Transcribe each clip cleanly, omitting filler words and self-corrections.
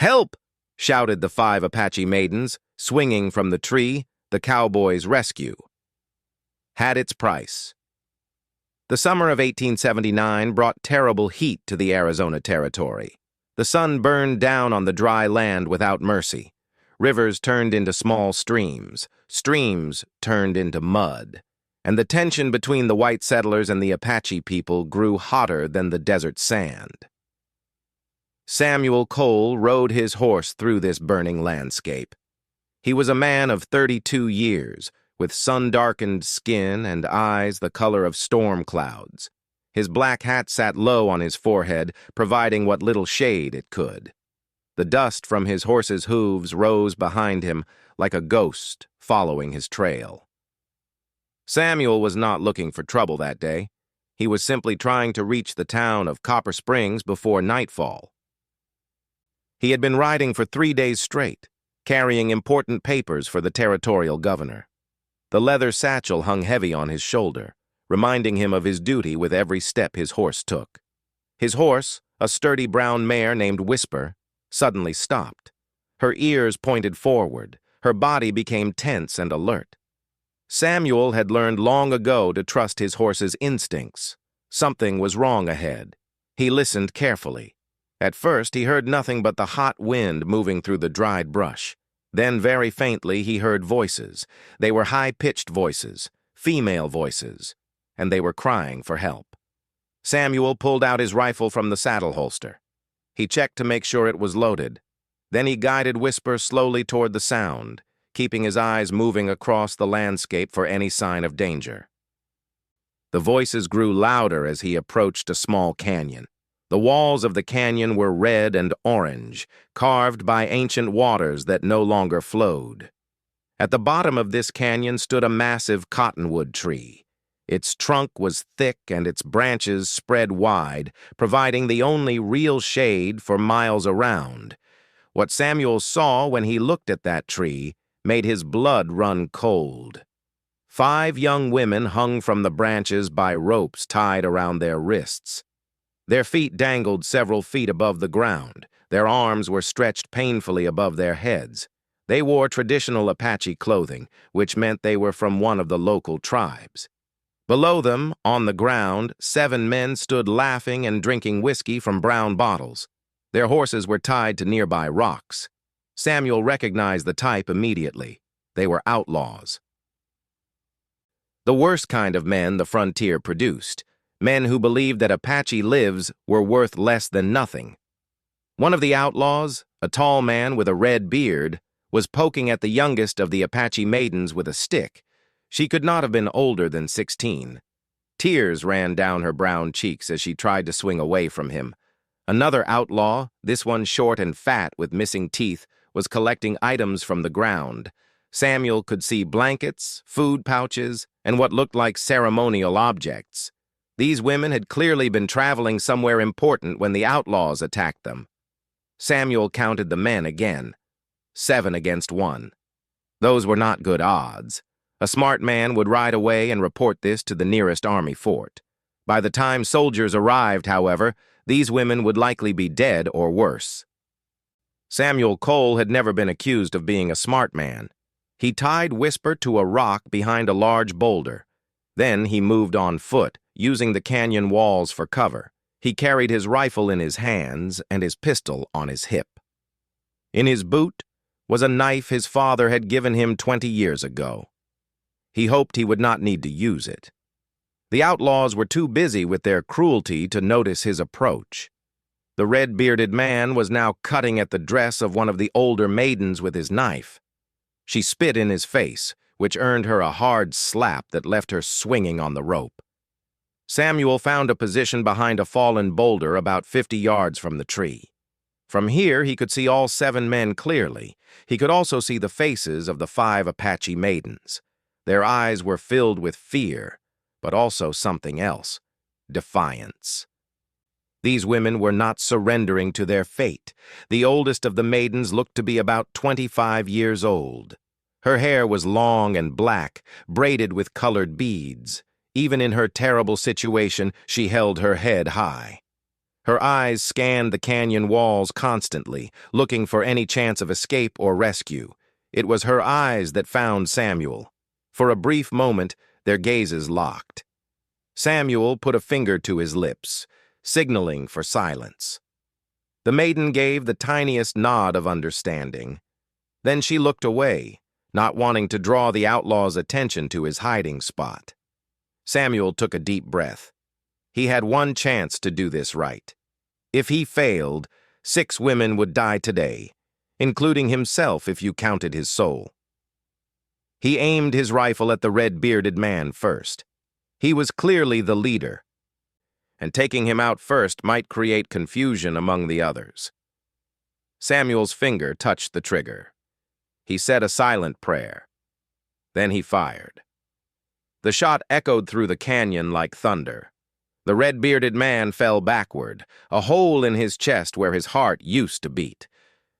"Help!" shouted the 5 Apache Maidens, swinging from the tree, the cowboys' rescue. Had its price. The summer of 1879 brought terrible heat to the Arizona Territory. The sun burned down on the dry land without mercy. Rivers turned into small streams. Streams turned into mud. And the tension between the white settlers and the Apache people grew hotter than the desert sand. Samuel Cole rode his horse through this burning landscape. He was a man of 32 years, with sun-darkened skin and eyes the color of storm clouds. His black hat sat low on his forehead, providing what little shade it could. The dust from his horse's hooves rose behind him like a ghost following his trail. Samuel was not looking for trouble that day. He was simply trying to reach the town of Copper Springs before nightfall. He had been riding for 3 days straight, carrying important papers for the territorial governor. The leather satchel hung heavy on his shoulder, reminding him of his duty with every step his horse took. His horse, a sturdy brown mare named Whisper, suddenly stopped. Her ears pointed forward. Her body became tense and alert. Samuel had learned long ago to trust his horse's instincts. Something was wrong ahead. He listened carefully. At first, he heard nothing but the hot wind moving through the dried brush. Then, very faintly, he heard voices. They were high-pitched voices, female voices, and they were crying for help. Samuel pulled out his rifle from the saddle holster. He checked to make sure it was loaded. Then he guided Whisper slowly toward the sound, keeping his eyes moving across the landscape for any sign of danger. The voices grew louder as he approached a small canyon. The walls of the canyon were red and orange, carved by ancient waters that no longer flowed. At the bottom of this canyon stood a massive cottonwood tree. Its trunk was thick and its branches spread wide, providing the only real shade for miles around. What Samuel saw when he looked at that tree made his blood run cold. 5 young women hung from the branches by ropes tied around their wrists. Their feet dangled several feet above the ground. Their arms were stretched painfully above their heads. They wore traditional Apache clothing, which meant they were from one of the local tribes. Below them, on the ground, 7 men stood laughing and drinking whiskey from brown bottles. Their horses were tied to nearby rocks. Samuel recognized the type immediately. They were outlaws. The worst kind of men the frontier produced. Men who believed that Apache lives were worth less than nothing. One of the outlaws, a tall man with a red beard, was poking at the youngest of the Apache Maidens with a stick. She could not have been older than 16. Tears ran down her brown cheeks as she tried to swing away from him. Another outlaw, this one short and fat with missing teeth, was collecting items from the ground. Samuel could see blankets, food pouches, and what looked like ceremonial objects. These women had clearly been traveling somewhere important when the outlaws attacked them. Samuel counted the men again. 7 against 1. Those were not good odds. A smart man would ride away and report this to the nearest army fort. By the time soldiers arrived, however, these women would likely be dead or worse. Samuel Cole had never been accused of being a smart man. He tied Whisper to a rock behind a large boulder. Then he moved on foot, using the canyon walls for cover. He carried his rifle in his hands and his pistol on his hip. In his boot was a knife his father had given him 20 years ago. He hoped he would not need to use it. The outlaws were too busy with their cruelty to notice his approach. The red-bearded man was now cutting at the dress of one of the older maidens with his knife. She spit in his face, which earned her a hard slap that left her swinging on the rope. Samuel found a position behind a fallen boulder about 50 yards from the tree. From here, he could see all 7 men clearly. He could also see the faces of the 5 Apache Maidens. Their eyes were filled with fear, but also something else, defiance. These women were not surrendering to their fate. The oldest of the maidens looked to be about 25 years old. Her hair was long and black, braided with colored beads. Even in her terrible situation, she held her head high. Her eyes scanned the canyon walls constantly, looking for any chance of escape or rescue. It was her eyes that found Samuel. For a brief moment, their gazes locked. Samuel put a finger to his lips, signaling for silence. The maiden gave the tiniest nod of understanding. Then she looked away, not wanting to draw the outlaw's attention to his hiding spot. Samuel took a deep breath. He had one chance to do this right. If he failed, 6 women would die today, including himself if you counted his soul. He aimed his rifle at the red-bearded man first. He was clearly the leader, and taking him out first might create confusion among the others. Samuel's finger touched the trigger. He said a silent prayer. Then he fired. The shot echoed through the canyon like thunder. The red-bearded man fell backward, a hole in his chest where his heart used to beat.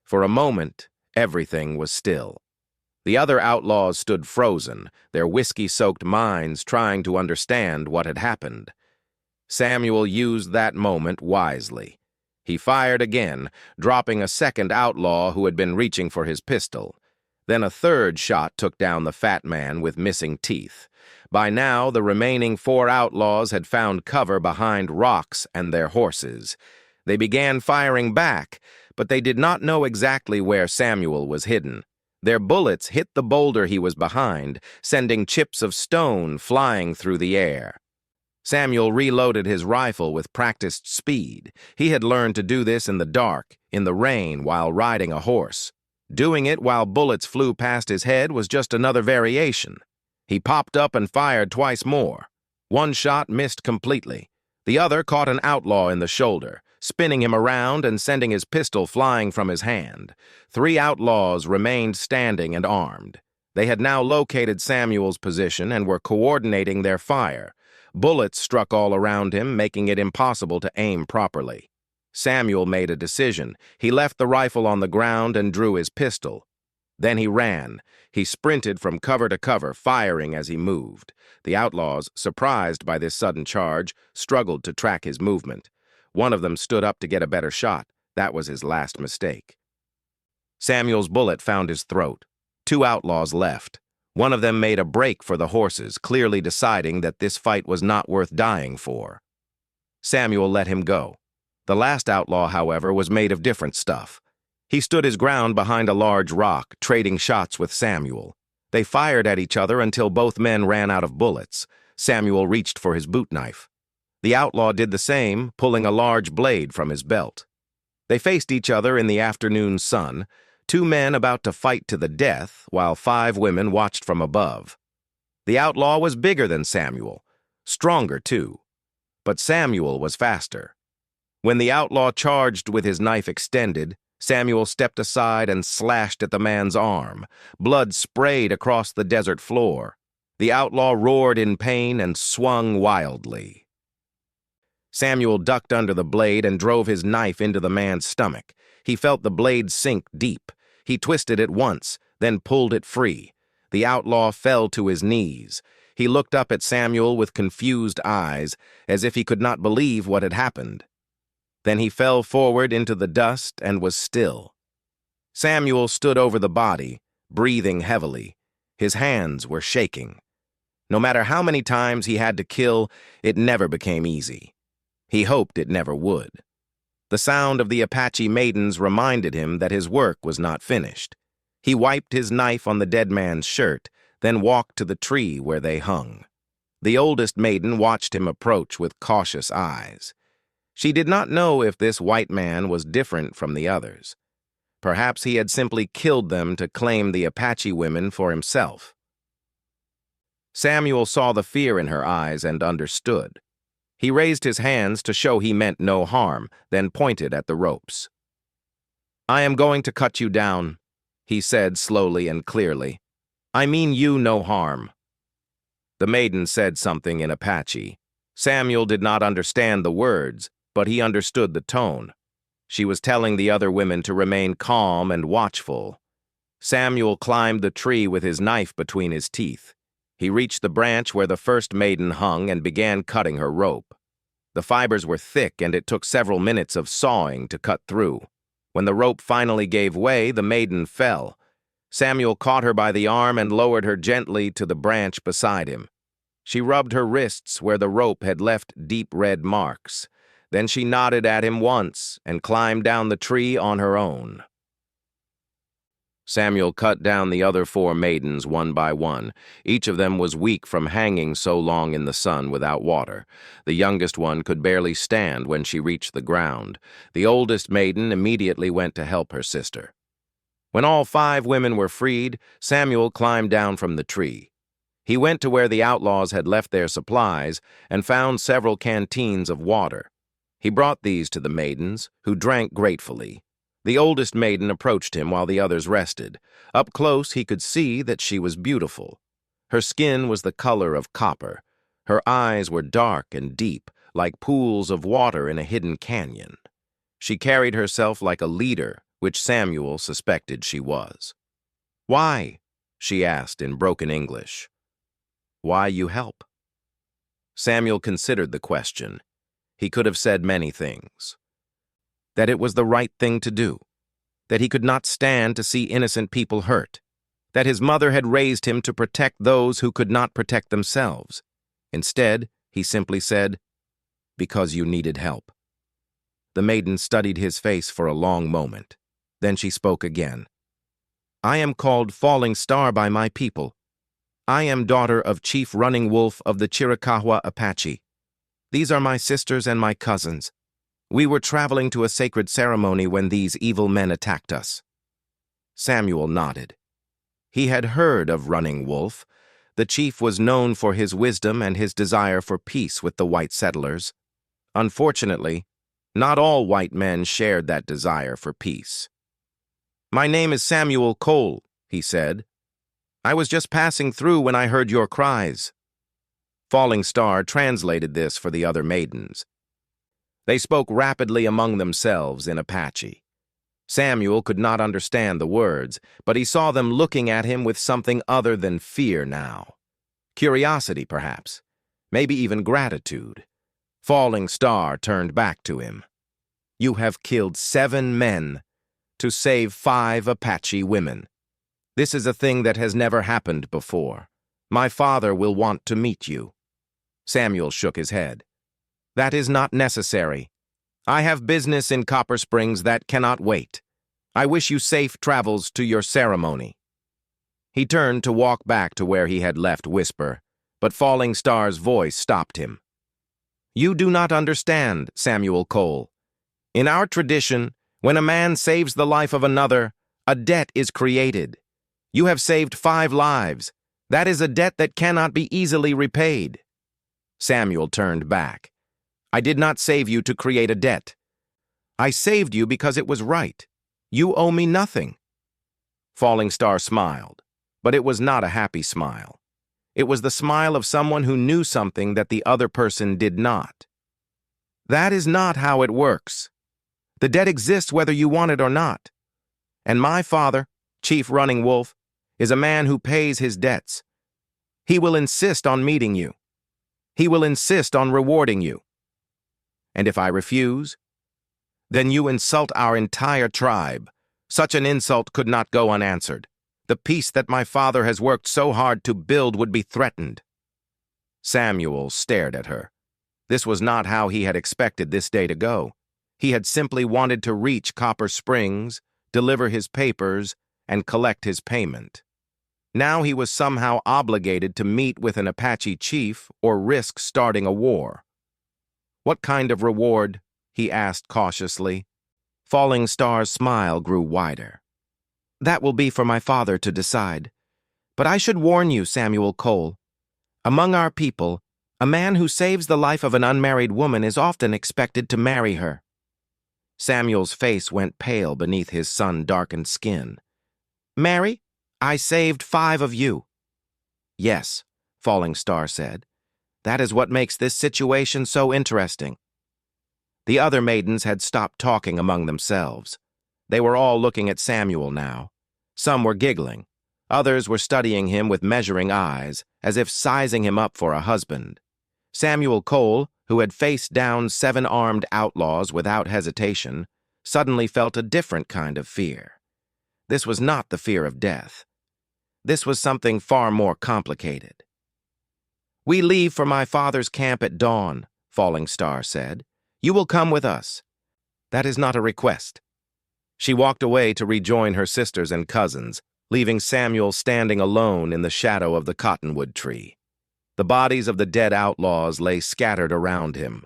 For a moment, everything was still. The other outlaws stood frozen, their whiskey-soaked minds trying to understand what had happened. Samuel used that moment wisely. He fired again, dropping a second outlaw who had been reaching for his pistol. Then a third shot took down the fat man with missing teeth. By now, the remaining 4 outlaws had found cover behind rocks and their horses. They began firing back, but they did not know exactly where Samuel was hidden. Their bullets hit the boulder he was behind, sending chips of stone flying through the air. Samuel reloaded his rifle with practiced speed. He had learned to do this in the dark, in the rain, while riding a horse. Doing it while bullets flew past his head was just another variation. He popped up and fired twice more. One shot missed completely. The other caught an outlaw in the shoulder, spinning him around and sending his pistol flying from his hand. 3 outlaws remained standing and armed. They had now located Samuel's position and were coordinating their fire. Bullets struck all around him, making it impossible to aim properly. Samuel made a decision. He left the rifle on the ground and drew his pistol. Then he ran. He sprinted from cover to cover, firing as he moved. The outlaws, surprised by this sudden charge, struggled to track his movement. One of them stood up to get a better shot. That was his last mistake. Samuel's bullet found his throat. 2 outlaws left. One of them made a break for the horses, clearly deciding that this fight was not worth dying for. Samuel let him go. The last outlaw, however, was made of different stuff. He stood his ground behind a large rock, trading shots with Samuel. They fired at each other until both men ran out of bullets. Samuel reached for his boot knife. The outlaw did the same, pulling a large blade from his belt. They faced each other in the afternoon sun, 2 men about to fight to the death, while 5 women watched from above. The outlaw was bigger than Samuel, stronger too. But Samuel was faster. When the outlaw charged with his knife extended, Samuel stepped aside and slashed at the man's arm. Blood sprayed across the desert floor. The outlaw roared in pain and swung wildly. Samuel ducked under the blade and drove his knife into the man's stomach. He felt the blade sink deep. He twisted it once, then pulled it free. The outlaw fell to his knees. He looked up at Samuel with confused eyes, as if he could not believe what had happened. Then he fell forward into the dust and was still. Samuel stood over the body, breathing heavily. His hands were shaking. No matter how many times he had to kill, it never became easy. He hoped it never would. The sound of the Apache Maidens reminded him that his work was not finished. He wiped his knife on the dead man's shirt, then walked to the tree where they hung. The oldest maiden watched him approach with cautious eyes. She did not know if this white man was different from the others. Perhaps he had simply killed them to claim the Apache women for himself. Samuel saw the fear in her eyes and understood. He raised his hands to show he meant no harm, then pointed at the ropes. "I am going to cut you down," he said slowly and clearly. "I mean you no harm." The maiden said something in Apache. Samuel did not understand the words, but he understood the tone. She was telling the other women to remain calm and watchful. Samuel climbed the tree with his knife between his teeth. He reached the branch where the first maiden hung and began cutting her rope. The fibers were thick, and it took several minutes of sawing to cut through. When the rope finally gave way, the maiden fell. Samuel caught her by the arm and lowered her gently to the branch beside him. She rubbed her wrists where the rope had left deep red marks. Then she nodded at him once and climbed down the tree on her own. Samuel cut down the other 4 maidens one by one. Each of them was weak from hanging so long in the sun without water. The youngest one could barely stand when she reached the ground. The oldest maiden immediately went to help her sister. When all 5 women were freed, Samuel climbed down from the tree. He went to where the outlaws had left their supplies and found several canteens of water. He brought these to the maidens, who drank gratefully. The oldest maiden approached him while the others rested. Up close, he could see that she was beautiful. Her skin was the color of copper. Her eyes were dark and deep, like pools of water in a hidden canyon. She carried herself like a leader, which Samuel suspected she was. "Why?" she asked in broken English. "Why you help?" Samuel considered the question. He could have said many things. That it was the right thing to do. That he could not stand to see innocent people hurt. That his mother had raised him to protect those who could not protect themselves. Instead, he simply said, "Because you needed help." The maiden studied his face for a long moment. Then she spoke again. "I am called Falling Star by my people. I am daughter of Chief Running Wolf of the Chiricahua Apache. These are my sisters and my cousins. We were traveling to a sacred ceremony when these evil men attacked us." Samuel nodded. He had heard of Running Wolf. The chief was known for his wisdom and his desire for peace with the white settlers. Unfortunately, not all white men shared that desire for peace. "My name is Samuel Cole," he said. "I was just passing through when I heard your cries." Falling Star translated this for the other maidens. They spoke rapidly among themselves in Apache. Samuel could not understand the words, but he saw them looking at him with something other than fear now. Curiosity, perhaps. Maybe even gratitude. Falling Star turned back to him. "You have killed 7 men to save 5 Apache women. This is a thing that has never happened before. My father will want to meet you." Samuel shook his head. "That is not necessary. I have business in Copper Springs that cannot wait. I wish you safe travels to your ceremony." He turned to walk back to where he had left Whisper, but Falling Star's voice stopped him. "You do not understand, Samuel Cole. In our tradition, when a man saves the life of another, a debt is created. You have saved 5 lives. That is a debt that cannot be easily repaid." Samuel turned back. "I did not save you to create a debt. I saved you because it was right. You owe me nothing." Falling Star smiled, but it was not a happy smile. It was the smile of someone who knew something that the other person did not. "That is not how it works. The debt exists whether you want it or not. And my father, Chief Running Wolf, is a man who pays his debts. He will insist on meeting you. He will insist on rewarding you. And if I refuse, then you insult our entire tribe. Such an insult could not go unanswered. The peace that my father has worked so hard to build would be threatened." Samuel stared at her. This was not how he had expected this day to go. He had simply wanted to reach Copper Springs, deliver his papers, and collect his payment. Now he was somehow obligated to meet with an Apache chief or risk starting a war. "What kind of reward?" he asked cautiously. Falling Star's smile grew wider. "That will be for my father to decide. But I should warn you, Samuel Cole. Among our people, a man who saves the life of an unmarried woman is often expected to marry her." Samuel's face went pale beneath his sun-darkened skin. "Marry? I saved 5 of you." "Yes," Falling Star said. "That is what makes this situation so interesting." The other maidens had stopped talking among themselves. They were all looking at Samuel now. Some were giggling. Others were studying him with measuring eyes, as if sizing him up for a husband. Samuel Cole, who had faced down 7 armed outlaws without hesitation, suddenly felt a different kind of fear. This was not the fear of death. This was something far more complicated. "We leave for my father's camp at dawn," Falling Star said. "You will come with us." "That is not a request." She walked away to rejoin her sisters and cousins, leaving Samuel standing alone in the shadow of the cottonwood tree. The bodies of the dead outlaws lay scattered around him.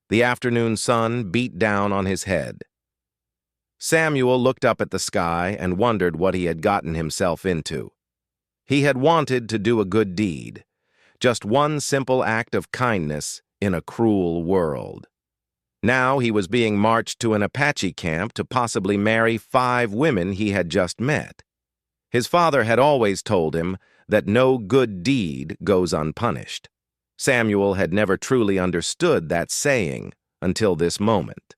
The afternoon sun beat down on his head. Samuel looked up at the sky and wondered what he had gotten himself into. He had wanted to do a good deed, just one simple act of kindness in a cruel world. Now he was being marched to an Apache camp to possibly marry 5 women he had just met. His father had always told him that no good deed goes unpunished. Samuel had never truly understood that saying until this moment.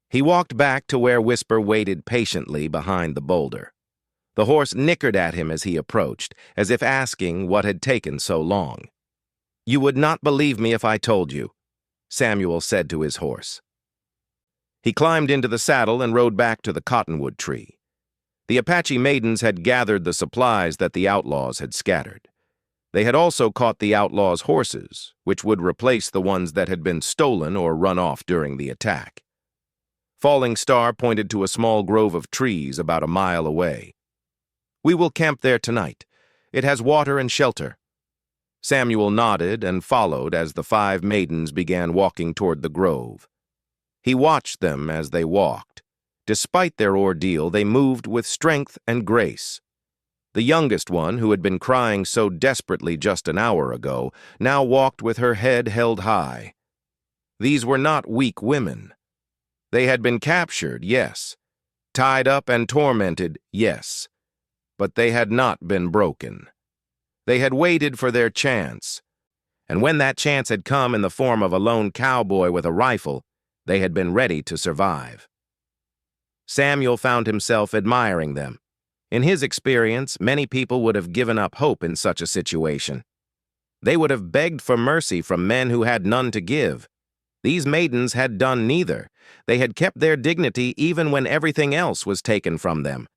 He walked back to where Whisper waited patiently behind the boulder. The horse nickered at him as he approached, as if asking what had taken so long. "You would not believe me if I told you," Samuel said to his horse. He climbed into the saddle and rode back to the cottonwood tree. The Apache Maidens had gathered the supplies that the outlaws had scattered. They had also caught the outlaws' horses, which would replace the ones that had been stolen or run off during the attack. Falling Star pointed to a small grove of trees about a mile away. "We will camp there tonight. It has water and shelter." Samuel nodded and followed as the 5 maidens began walking toward the grove. He watched them as they walked. Despite their ordeal, they moved with strength and grace. The youngest one, who had been crying so desperately just an hour ago, now walked with her head held high. These were not weak women. They had been captured, yes. Tied up and tormented, yes. But they had not been broken. They had waited for their chance. And when that chance had come in the form of a lone cowboy with a rifle, they had been ready to survive. Samuel found himself admiring them. In his experience, many people would have given up hope in such a situation. They would have begged for mercy from men who had none to give. These maidens had done neither. They had kept their dignity even when everything else was taken from them.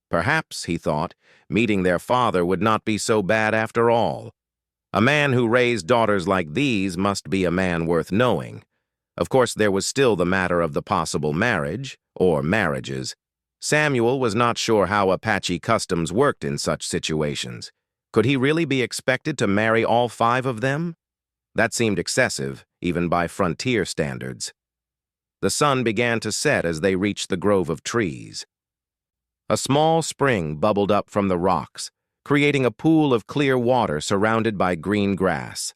Perhaps, he thought, meeting their father would not be so bad after all. A man who raised daughters like these must be a man worth knowing. Of course, there was still the matter of the possible marriage, or marriages. Samuel was not sure how Apache customs worked in such situations. Could he really be expected to marry all 5 of them? That seemed excessive, even by frontier standards. The sun began to set as they reached the grove of trees. A small spring bubbled up from the rocks, creating a pool of clear water surrounded by green grass.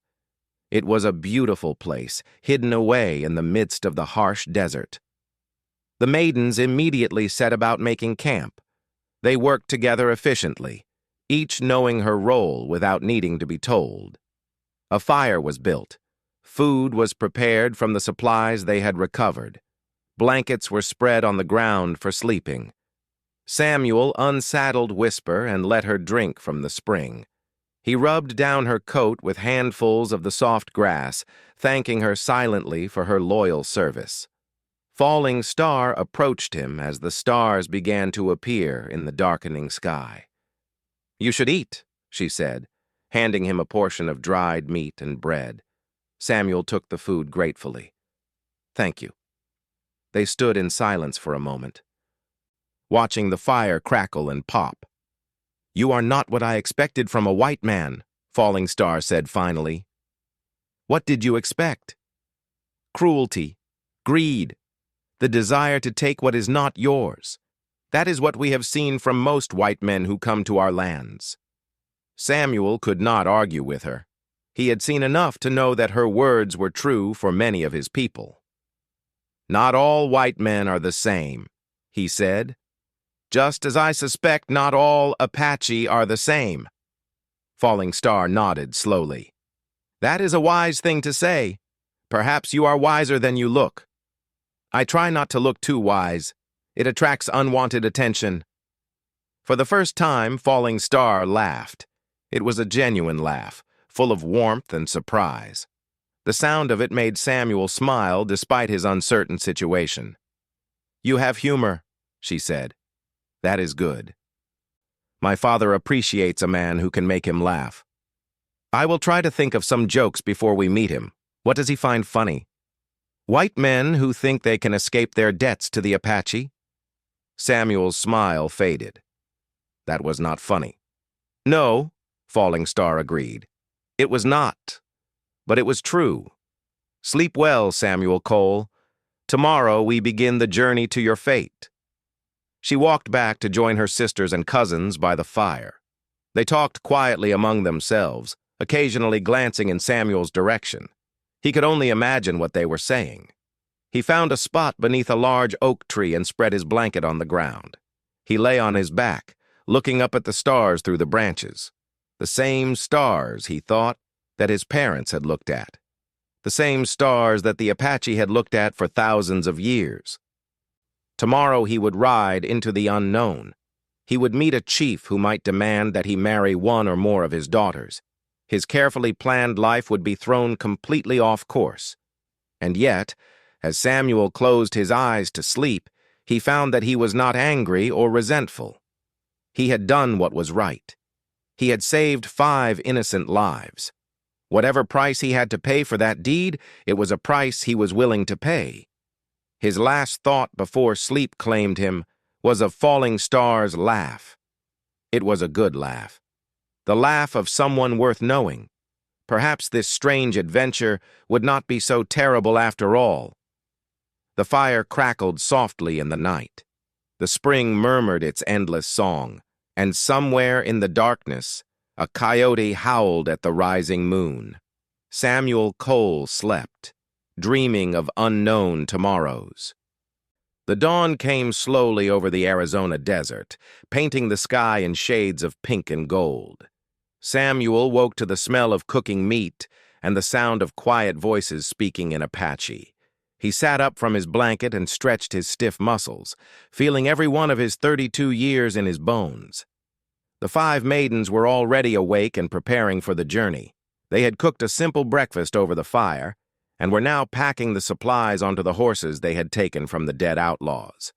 It was a beautiful place, hidden away in the midst of the harsh desert. The maidens immediately set about making camp. They worked together efficiently, each knowing her role without needing to be told. A fire was built. Food was prepared from the supplies they had recovered. Blankets were spread on the ground for sleeping. Samuel unsaddled Whisper and let her drink from the spring. He rubbed down her coat with handfuls of the soft grass, thanking her silently for her loyal service. Falling Star approached him as the stars began to appear in the darkening sky. "You should eat," she said, handing him a portion of dried meat and bread. Samuel took the food gratefully. "Thank you." They stood in silence for a moment, watching the fire crackle and pop. "You are not what I expected from a white man," Falling Star said finally. "What did you expect?" "Cruelty, greed, the desire to take what is not yours. That is what we have seen from most white men who come to our lands." Samuel could not argue with her. He had seen enough to know that her words were true for many of his people. "Not all white men are the same," he said. "Just as I suspect not all Apache are the same." Falling Star nodded slowly. "That is a wise thing to say. Perhaps you are wiser than you look." "I try not to look too wise. It attracts unwanted attention." For the first time, Falling Star laughed. It was a genuine laugh, full of warmth and surprise. The sound of it made Samuel smile despite his uncertain situation. "You have humor," she said. "That is good. My father appreciates a man who can make him laugh. I will try to think of some jokes before we meet him. What does he find funny? White men who think they can escape their debts to the Apache?" Samuel's smile faded. That was not funny. "No," Falling Star agreed. "It was not. But it was true. Sleep well, Samuel Cole. Tomorrow we begin the journey to your fate." She walked back to join her sisters and cousins by the fire. They talked quietly among themselves, occasionally glancing in Samuel's direction. He could only imagine what they were saying. He found a spot beneath a large oak tree and spread his blanket on the ground. He lay on his back, looking up at the stars through the branches. The same stars, he thought, that his parents had looked at. The same stars that the Apache had looked at for thousands of years. Tomorrow he would ride into the unknown. He would meet a chief who might demand that he marry one or more of his daughters. His carefully planned life would be thrown completely off course. And yet, as Samuel closed his eyes to sleep, he found that he was not angry or resentful. He had done what was right. He had saved 5 innocent lives. Whatever price he had to pay for that deed, it was a price he was willing to pay. His last thought before sleep claimed him was of Falling Star's laugh. It was a good laugh. The laugh of someone worth knowing. Perhaps this strange adventure would not be so terrible after all. The fire crackled softly in the night. The spring murmured its endless song, and somewhere in the darkness, a coyote howled at the rising moon. Samuel Cole slept, dreaming of unknown tomorrows. The dawn came slowly over the Arizona desert, painting the sky in shades of pink and gold. Samuel woke to the smell of cooking meat and the sound of quiet voices speaking in Apache. He sat up from his blanket and stretched his stiff muscles, feeling every one of his 32 years in his bones. The 5 maidens were already awake and preparing for the journey. They had cooked a simple breakfast over the fire, and were now packing the supplies onto the horses they had taken from the dead outlaws.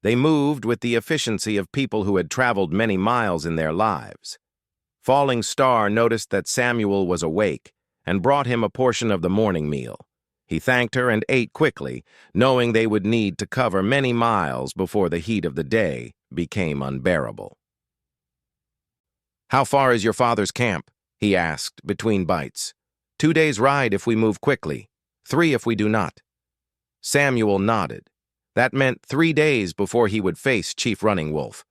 They moved with the efficiency of people who had traveled many miles in their lives. Falling Star noticed that Samuel was awake and brought him a portion of the morning meal. He thanked her and ate quickly, knowing they would need to cover many miles before the heat of the day became unbearable. "How far is your father's camp?" he asked between bites. 2 days' ride if we move quickly, 3 if we do not." Samuel nodded. That meant 3 days before he would face Chief Running Wolf.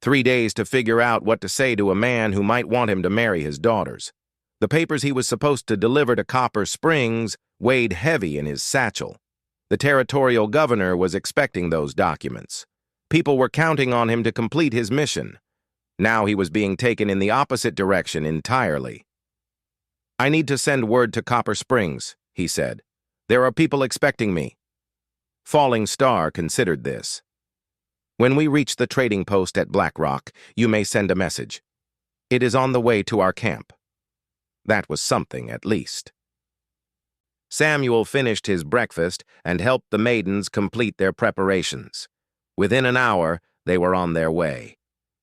3 days to figure out what to say to a man who might want him to marry his daughters. The papers he was supposed to deliver to Copper Springs weighed heavy in his satchel. The territorial governor was expecting those documents. People were counting on him to complete his mission. Now he was being taken in the opposite direction entirely. "I need to send word to Copper Springs," he said. "There are people expecting me." Falling Star considered this. "When we reach the trading post at Black Rock, you may send a message. It is on the way to our camp." That was something, at least. Samuel finished his breakfast and helped the maidens complete their preparations. Within an hour, they were on their way.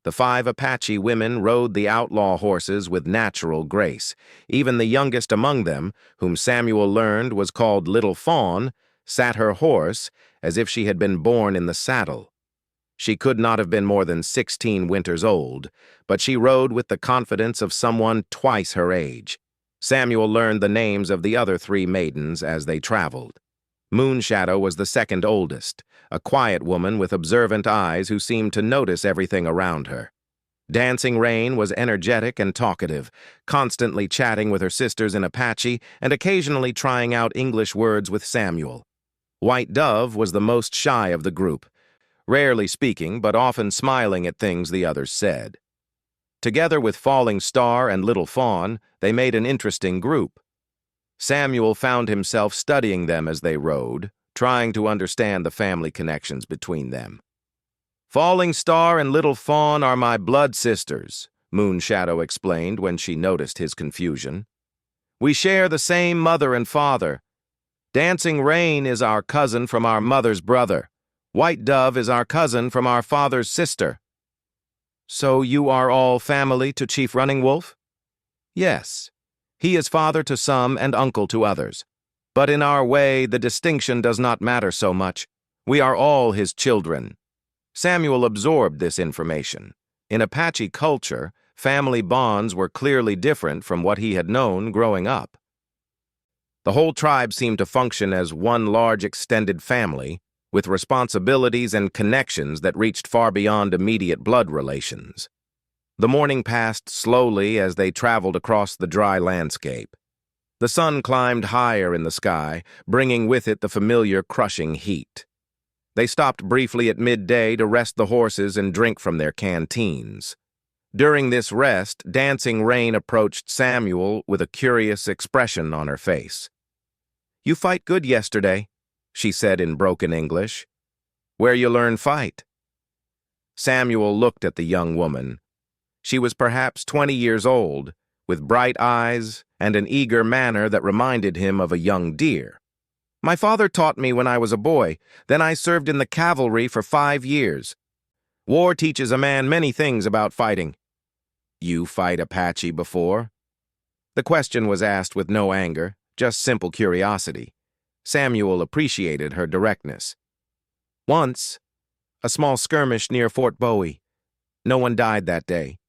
The 5 Apache women rode the outlaw horses with natural grace. Even the youngest among them, whom Samuel learned was called Little Fawn, sat her horse as if she had been born in the saddle. She could not have been more than 16 winters old, but she rode with the confidence of someone twice her age. Samuel learned the names of the other 3 maidens as they traveled. Moonshadow was the second oldest, a quiet woman with observant eyes who seemed to notice everything around her. Dancing Rain was energetic and talkative, constantly chatting with her sisters in Apache and occasionally trying out English words with Samuel. White Dove was the most shy of the group, rarely speaking but often smiling at things the others said. Together with Falling Star and Little Fawn, they made an interesting group. Samuel found himself studying them as they rode, trying to understand the family connections between them. "Falling Star and Little Fawn are my blood sisters," Moonshadow explained when she noticed his confusion. We share the same mother and father. Dancing Rain is our cousin from our mother's brother. White Dove is our cousin from our father's sister. So you are all family to Chief Running Wolf? Yes. He is father to some and uncle to others. But in our way, the distinction does not matter so much. We are all his children. Samuel absorbed this information. In Apache culture, family bonds were clearly different from what he had known growing up. The whole tribe seemed to function as one large extended family, with responsibilities and connections that reached far beyond immediate blood relations. The morning passed slowly as they traveled across the dry landscape. The sun climbed higher in the sky, bringing with it the familiar crushing heat. They stopped briefly at midday to rest the horses and drink from their canteens. During this rest, Dancing Rain approached Samuel with a curious expression on her face. "You fight good yesterday," she said in broken English. "Where you learn fight?" Samuel looked at the young woman. She was perhaps 20 years old, with bright eyes and an eager manner that reminded him of a young deer. "My father taught me when I was a boy. Then I served in the cavalry for 5 years. War teaches a man many things about fighting." "You fight Apache before?" The question was asked with no anger, just simple curiosity. Samuel appreciated her directness. "Once, a small skirmish near Fort Bowie. No one died that day.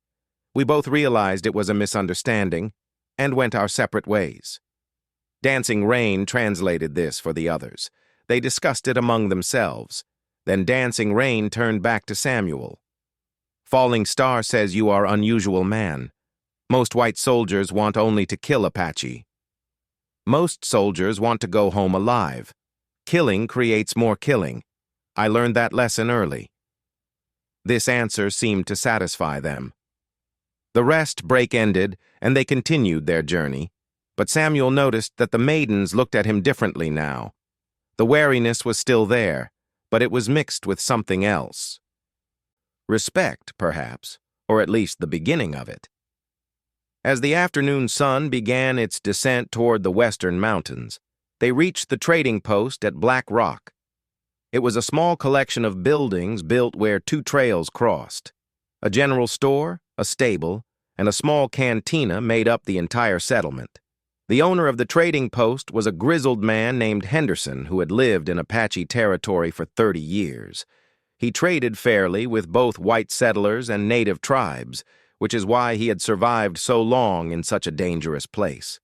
We both realized it was a misunderstanding and went our separate ways." Dancing Rain translated this for the others. They discussed it among themselves. Then Dancing Rain turned back to Samuel. "Falling Star says you are unusual man. Most white soldiers want only to kill Apache. Most soldiers want to go home alive. Killing creates more killing. I learned that lesson early." This answer seemed to satisfy them. The rest break ended, and they continued their journey. But Samuel noticed that the maidens looked at him differently now. The wariness was still there, but it was mixed with something else. Respect, perhaps, or at least the beginning of it. As the afternoon sun began its descent toward the western mountains, they reached the trading post at Black Rock. It was a small collection of buildings built where 2 trails crossed. A general store, a stable, and a small cantina made up the entire settlement. The owner of the trading post was a grizzled man named Henderson who had lived in Apache territory for 30 years. He traded fairly with both white settlers and native tribes, which is why he had survived so long in such a dangerous place.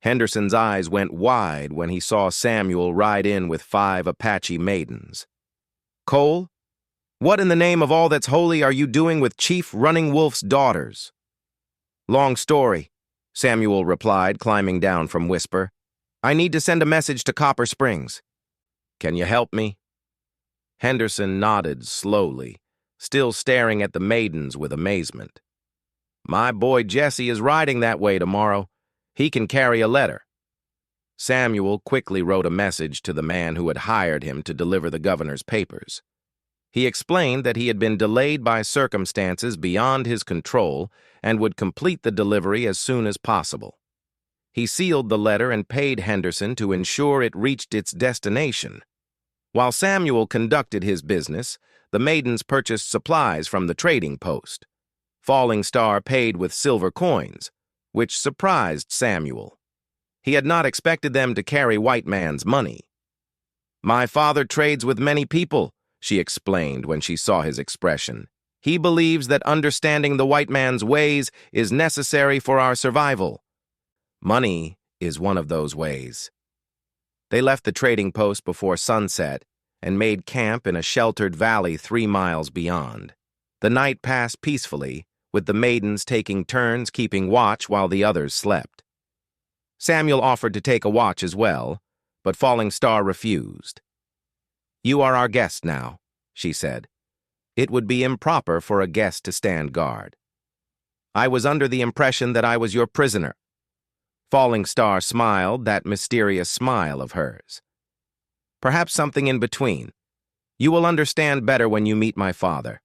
Henderson's eyes went wide when he saw Samuel ride in with 5 Apache maidens. "Cole, what in the name of all that's holy are you doing with Chief Running Wolf's daughters?" "Long story," Samuel replied, climbing down from Whisper. "I need to send a message to Copper Springs. Can you help me?" Henderson nodded slowly, still staring at the maidens with amazement. "My boy Jesse is riding that way tomorrow. He can carry a letter." Samuel quickly wrote a message to the man who had hired him to deliver the governor's papers. He explained that he had been delayed by circumstances beyond his control and would complete the delivery as soon as possible. He sealed the letter and paid Henderson to ensure it reached its destination. While Samuel conducted his business, the maidens purchased supplies from the trading post. Falling Star paid with silver coins, which surprised Samuel. He had not expected them to carry white man's money. "My father trades with many people," she explained when she saw his expression. "He believes that understanding the white man's ways is necessary for our survival. Money is one of those ways." They left the trading post before sunset and made camp in a sheltered valley 3 miles beyond. The night passed peacefully, with the maidens taking turns keeping watch while the others slept. Samuel offered to take a watch as well, but Falling Star refused. "You are our guest now," she said. "It would be improper for a guest to stand guard." "I was under the impression that I was your prisoner." Falling Star smiled, that mysterious smile of hers. "Perhaps something in between. You will understand better when you meet my father."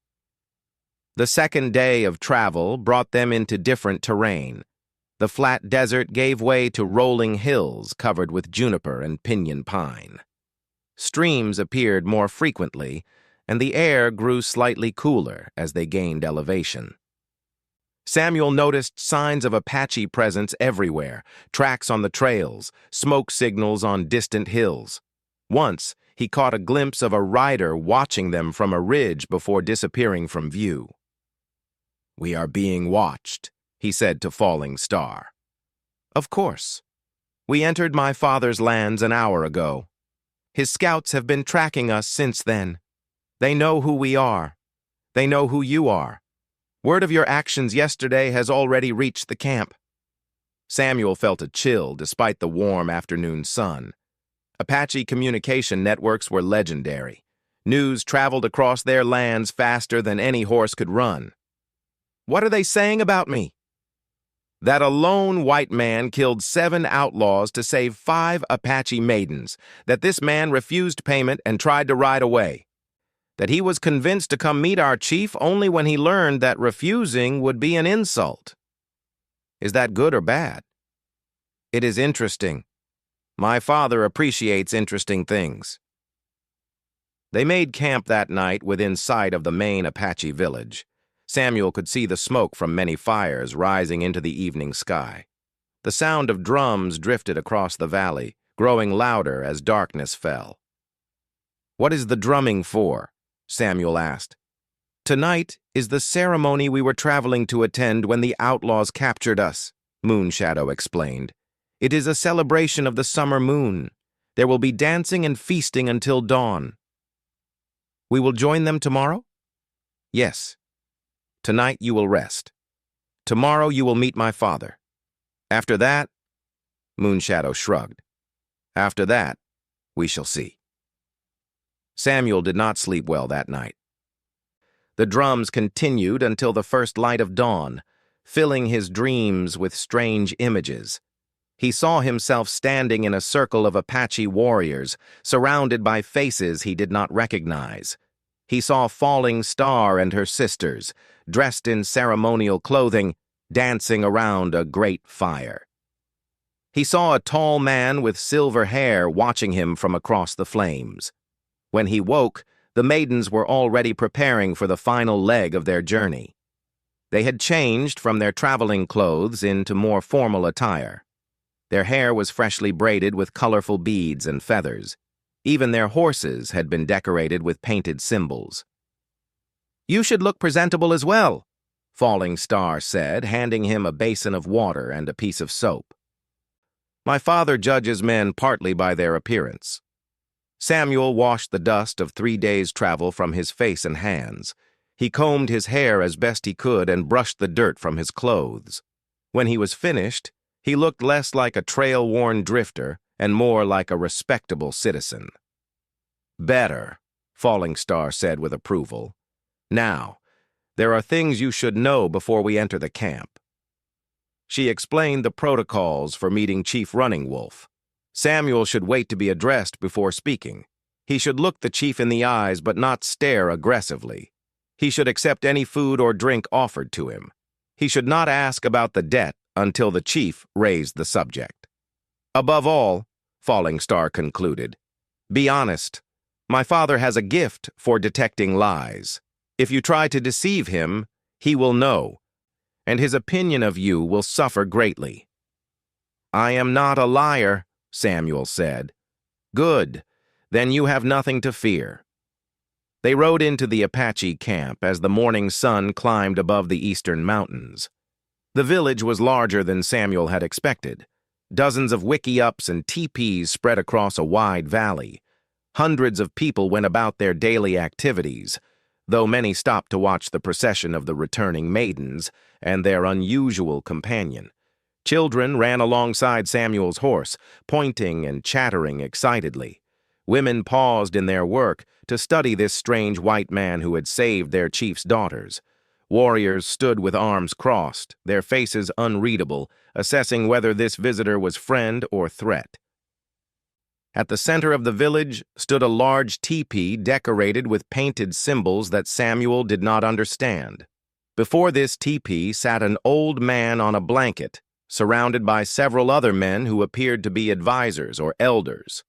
The second day of travel brought them into different terrain. The flat desert gave way to rolling hills covered with juniper and pinyon pine. Streams appeared more frequently, and the air grew slightly cooler as they gained elevation. Samuel noticed signs of Apache presence everywhere, tracks on the trails, smoke signals on distant hills. Once, he caught a glimpse of a rider watching them from a ridge before disappearing from view. "We are being watched," he said to Falling Star. "Of course. We entered my father's lands an hour ago. His scouts have been tracking us since then. They know who we are. They know who you are. Word of your actions yesterday has already reached the camp." Samuel felt a chill despite the warm afternoon sun. Apache communication networks were legendary. News traveled across their lands faster than any horse could run. "What are they saying about me?" "That a lone white man killed 7 outlaws to save 5 Apache maidens, that this man refused payment and tried to ride away, that he was convinced to come meet our chief only when he learned that refusing would be an insult." "Is that good or bad?" "It is interesting. My father appreciates interesting things." They made camp that night within sight of the main Apache village. Samuel could see the smoke from many fires rising into the evening sky. The sound of drums drifted across the valley, growing louder as darkness fell. "What is the drumming for?" Samuel asked. "Tonight is the ceremony we were traveling to attend when the outlaws captured us," Moonshadow explained. "It is a celebration of the summer moon. There will be dancing and feasting until dawn." "We will join them tomorrow?" "Yes. Tonight you will rest. Tomorrow you will meet my father. After that," Moonshadow shrugged, "after that, we shall see." Samuel did not sleep well that night. The drums continued until the first light of dawn, filling his dreams with strange images. He saw himself standing in a circle of Apache warriors, surrounded by faces he did not recognize. He saw Falling Star and her sisters, dressed in ceremonial clothing, dancing around a great fire. He saw a tall man with silver hair watching him from across the flames. When he woke, the maidens were already preparing for the final leg of their journey. They had changed from their traveling clothes into more formal attire. Their hair was freshly braided with colorful beads and feathers. Even their horses had been decorated with painted symbols. "You should look presentable as well," Falling Star said, handing him a basin of water and a piece of soap. "My father judges men partly by their appearance." Samuel washed the dust of 3 days' travel from his face and hands. He combed his hair as best he could and brushed the dirt from his clothes. When he was finished, he looked less like a trail-worn drifter and more like a respectable citizen. "Better," Falling Star said with approval. "Now, there are things you should know before we enter the camp." She explained the protocols for meeting Chief Running Wolf. Samuel should wait to be addressed before speaking. He should look the chief in the eyes but not stare aggressively. He should accept any food or drink offered to him. He should not ask about the debt until the chief raised the subject. "Above all," Falling Star concluded, "be honest. My father has a gift for detecting lies. If you try to deceive him, he will know, and his opinion of you will suffer greatly." "I am not a liar," Samuel said. "Good. Then you have nothing to fear." They rode into the Apache camp as the morning sun climbed above the eastern mountains. The village was larger than Samuel had expected. Dozens of wickiups and teepees spread across a wide valley. Hundreds of people went about their daily activities, though many stopped to watch the procession of the returning maidens and their unusual companion. Children ran alongside Samuel's horse, pointing and chattering excitedly. Women paused in their work to study this strange white man who had saved their chief's daughters. Warriors stood with arms crossed, their faces unreadable, assessing whether this visitor was friend or threat. At the center of the village stood a large teepee decorated with painted symbols that Samuel did not understand. Before this teepee sat an old man on a blanket, surrounded by several other men who appeared to be advisors or elders.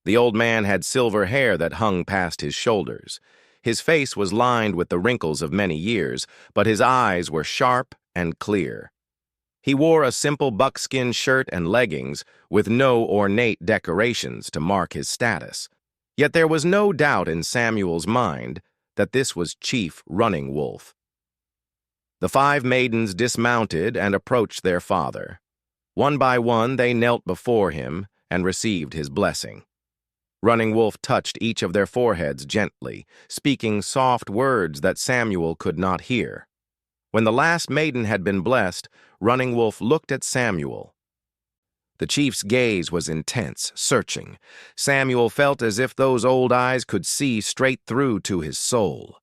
The old man had silver hair that hung past his shoulders. His face was lined with the wrinkles of many years, but his eyes were sharp and clear. He wore a simple buckskin shirt and leggings with no ornate decorations to mark his status. Yet there was no doubt in Samuel's mind that this was Chief Running Wolf. The 5 maidens dismounted and approached their father. One by one they knelt before him and received his blessing. Running Wolf touched each of their foreheads gently, speaking soft words that Samuel could not hear. When the last maiden had been blessed, Running Wolf looked at Samuel. The chief's gaze was intense, searching. Samuel felt as if those old eyes could see straight through to his soul.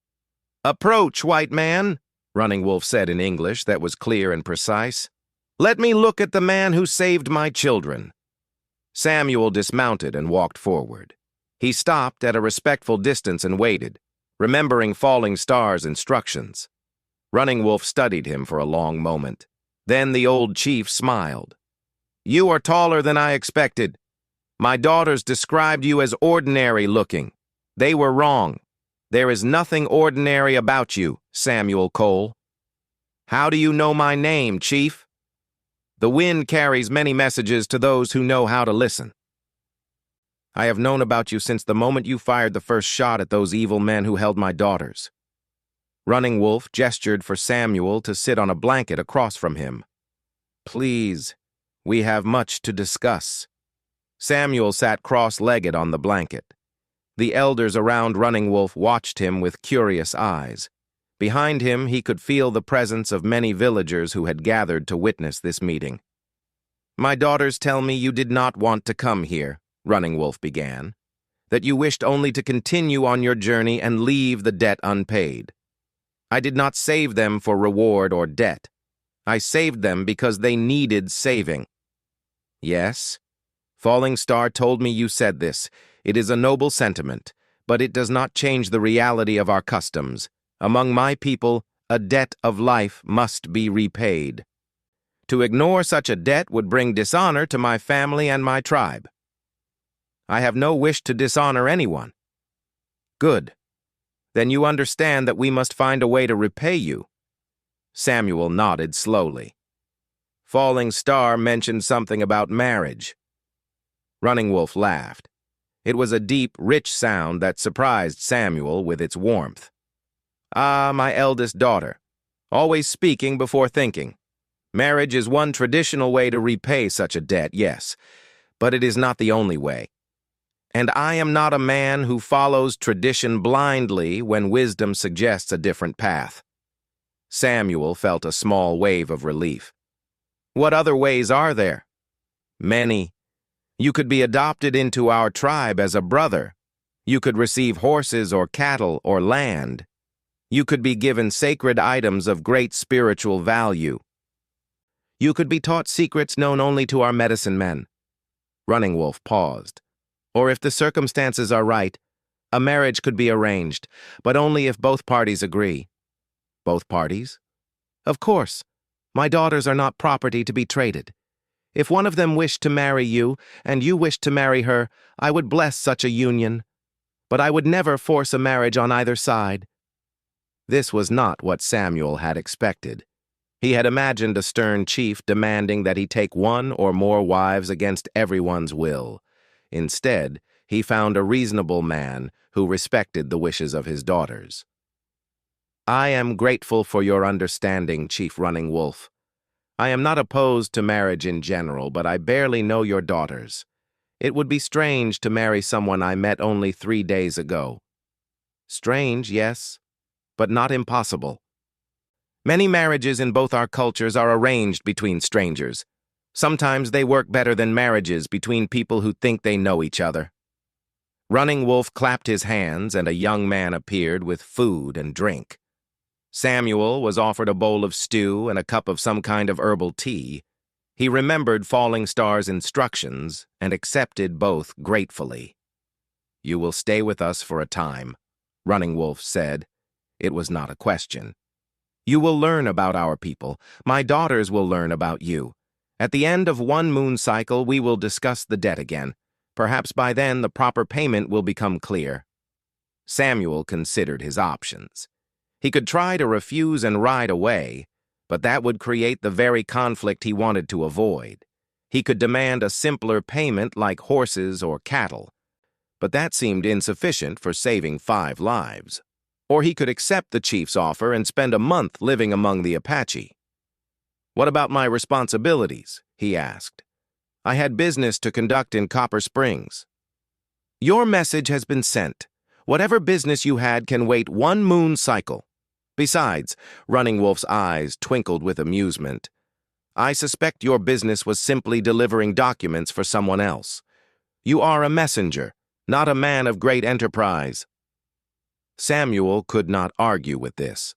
"Approach, white man," Running Wolf said in English that was clear and precise. "Let me look at the man who saved my children." Samuel dismounted and walked forward. He stopped at a respectful distance and waited, remembering Falling Star's instructions. Running Wolf studied him for a long moment. Then the old chief smiled. "You are taller than I expected. My daughters described you as ordinary-looking. They were wrong. There is nothing ordinary about you, Samuel Cole." "How do you know my name, Chief?" "The wind carries many messages to those who know how to listen." "I have known about you since the moment you fired the first shot at those evil men who held my daughters." Running Wolf gestured for Samuel to sit on a blanket across from him. "Please, we have much to discuss." Samuel sat cross-legged on the blanket. The elders around Running Wolf watched him with curious eyes. Behind him, he could feel the presence of many villagers who had gathered to witness this meeting. "My daughters tell me you did not want to come here," Running Wolf began, "that you wished only to continue on your journey and leave the debt unpaid. I did not save them for reward or debt. I saved them because they needed saving." "Yes, Falling Star told me you said this. It is a noble sentiment, but it does not change the reality of our customs. Among my people, a debt of life must be repaid. To ignore such a debt would bring dishonor to my family and my tribe. I have no wish to dishonor anyone." "Good. Then you understand that we must find a way to repay you." Samuel nodded slowly. "Falling Star mentioned something about marriage." Running Wolf laughed. It was a deep, rich sound that surprised Samuel with its warmth. "Ah, my eldest daughter, always speaking before thinking. Marriage is one traditional way to repay such a debt, yes, but it is not the only way. And I am not a man who follows tradition blindly when wisdom suggests a different path." Samuel felt a small wave of relief. "What other ways are there?" "Many. You could be adopted into our tribe as a brother. You could receive horses or cattle or land. You could be given sacred items of great spiritual value. You could be taught secrets known only to our medicine men." Running Wolf paused. "Or if the circumstances are right, a marriage could be arranged, but only if both parties agree." "Both parties?" "Of course. My daughters are not property to be traded. If one of them wished to marry you, and you wished to marry her, I would bless such a union. But I would never force a marriage on either side." This was not what Samuel had expected. He had imagined a stern chief demanding that he take one or more wives against everyone's will. Instead, he found a reasonable man who respected the wishes of his daughters. "I am grateful for your understanding, Chief Running Wolf. I am not opposed to marriage in general, but I barely know your daughters. It would be strange to marry someone I met only 3 days ago." "Strange, yes, but not impossible. Many marriages in both our cultures are arranged between strangers. Sometimes they work better than marriages between people who think they know each other." Running Wolf clapped his hands, and a young man appeared with food and drink. Samuel was offered a bowl of stew and a cup of some kind of herbal tea. He remembered Falling Star's instructions and accepted both gratefully. "You will stay with us for a time," Running Wolf said. It was not a question. "You will learn about our people. My daughters will learn about you. At the end of one moon cycle, we will discuss the debt again. Perhaps by then the proper payment will become clear. Samuel considered his options. He could try to refuse and ride away, but that would create the very conflict he wanted to avoid. He could demand a simpler payment like horses or cattle, but that seemed insufficient for saving 5 lives. Or he could accept the chief's offer and spend a month living among the Apache. "What about my responsibilities?" he asked. "I had business to conduct in Copper Springs." "Your message has been sent. Whatever business you had can wait 1 moon cycle. Besides," Running Wolf's eyes twinkled with amusement, "I suspect your business was simply delivering documents for someone else. You are a messenger, not a man of great enterprise." Samuel could not argue with this.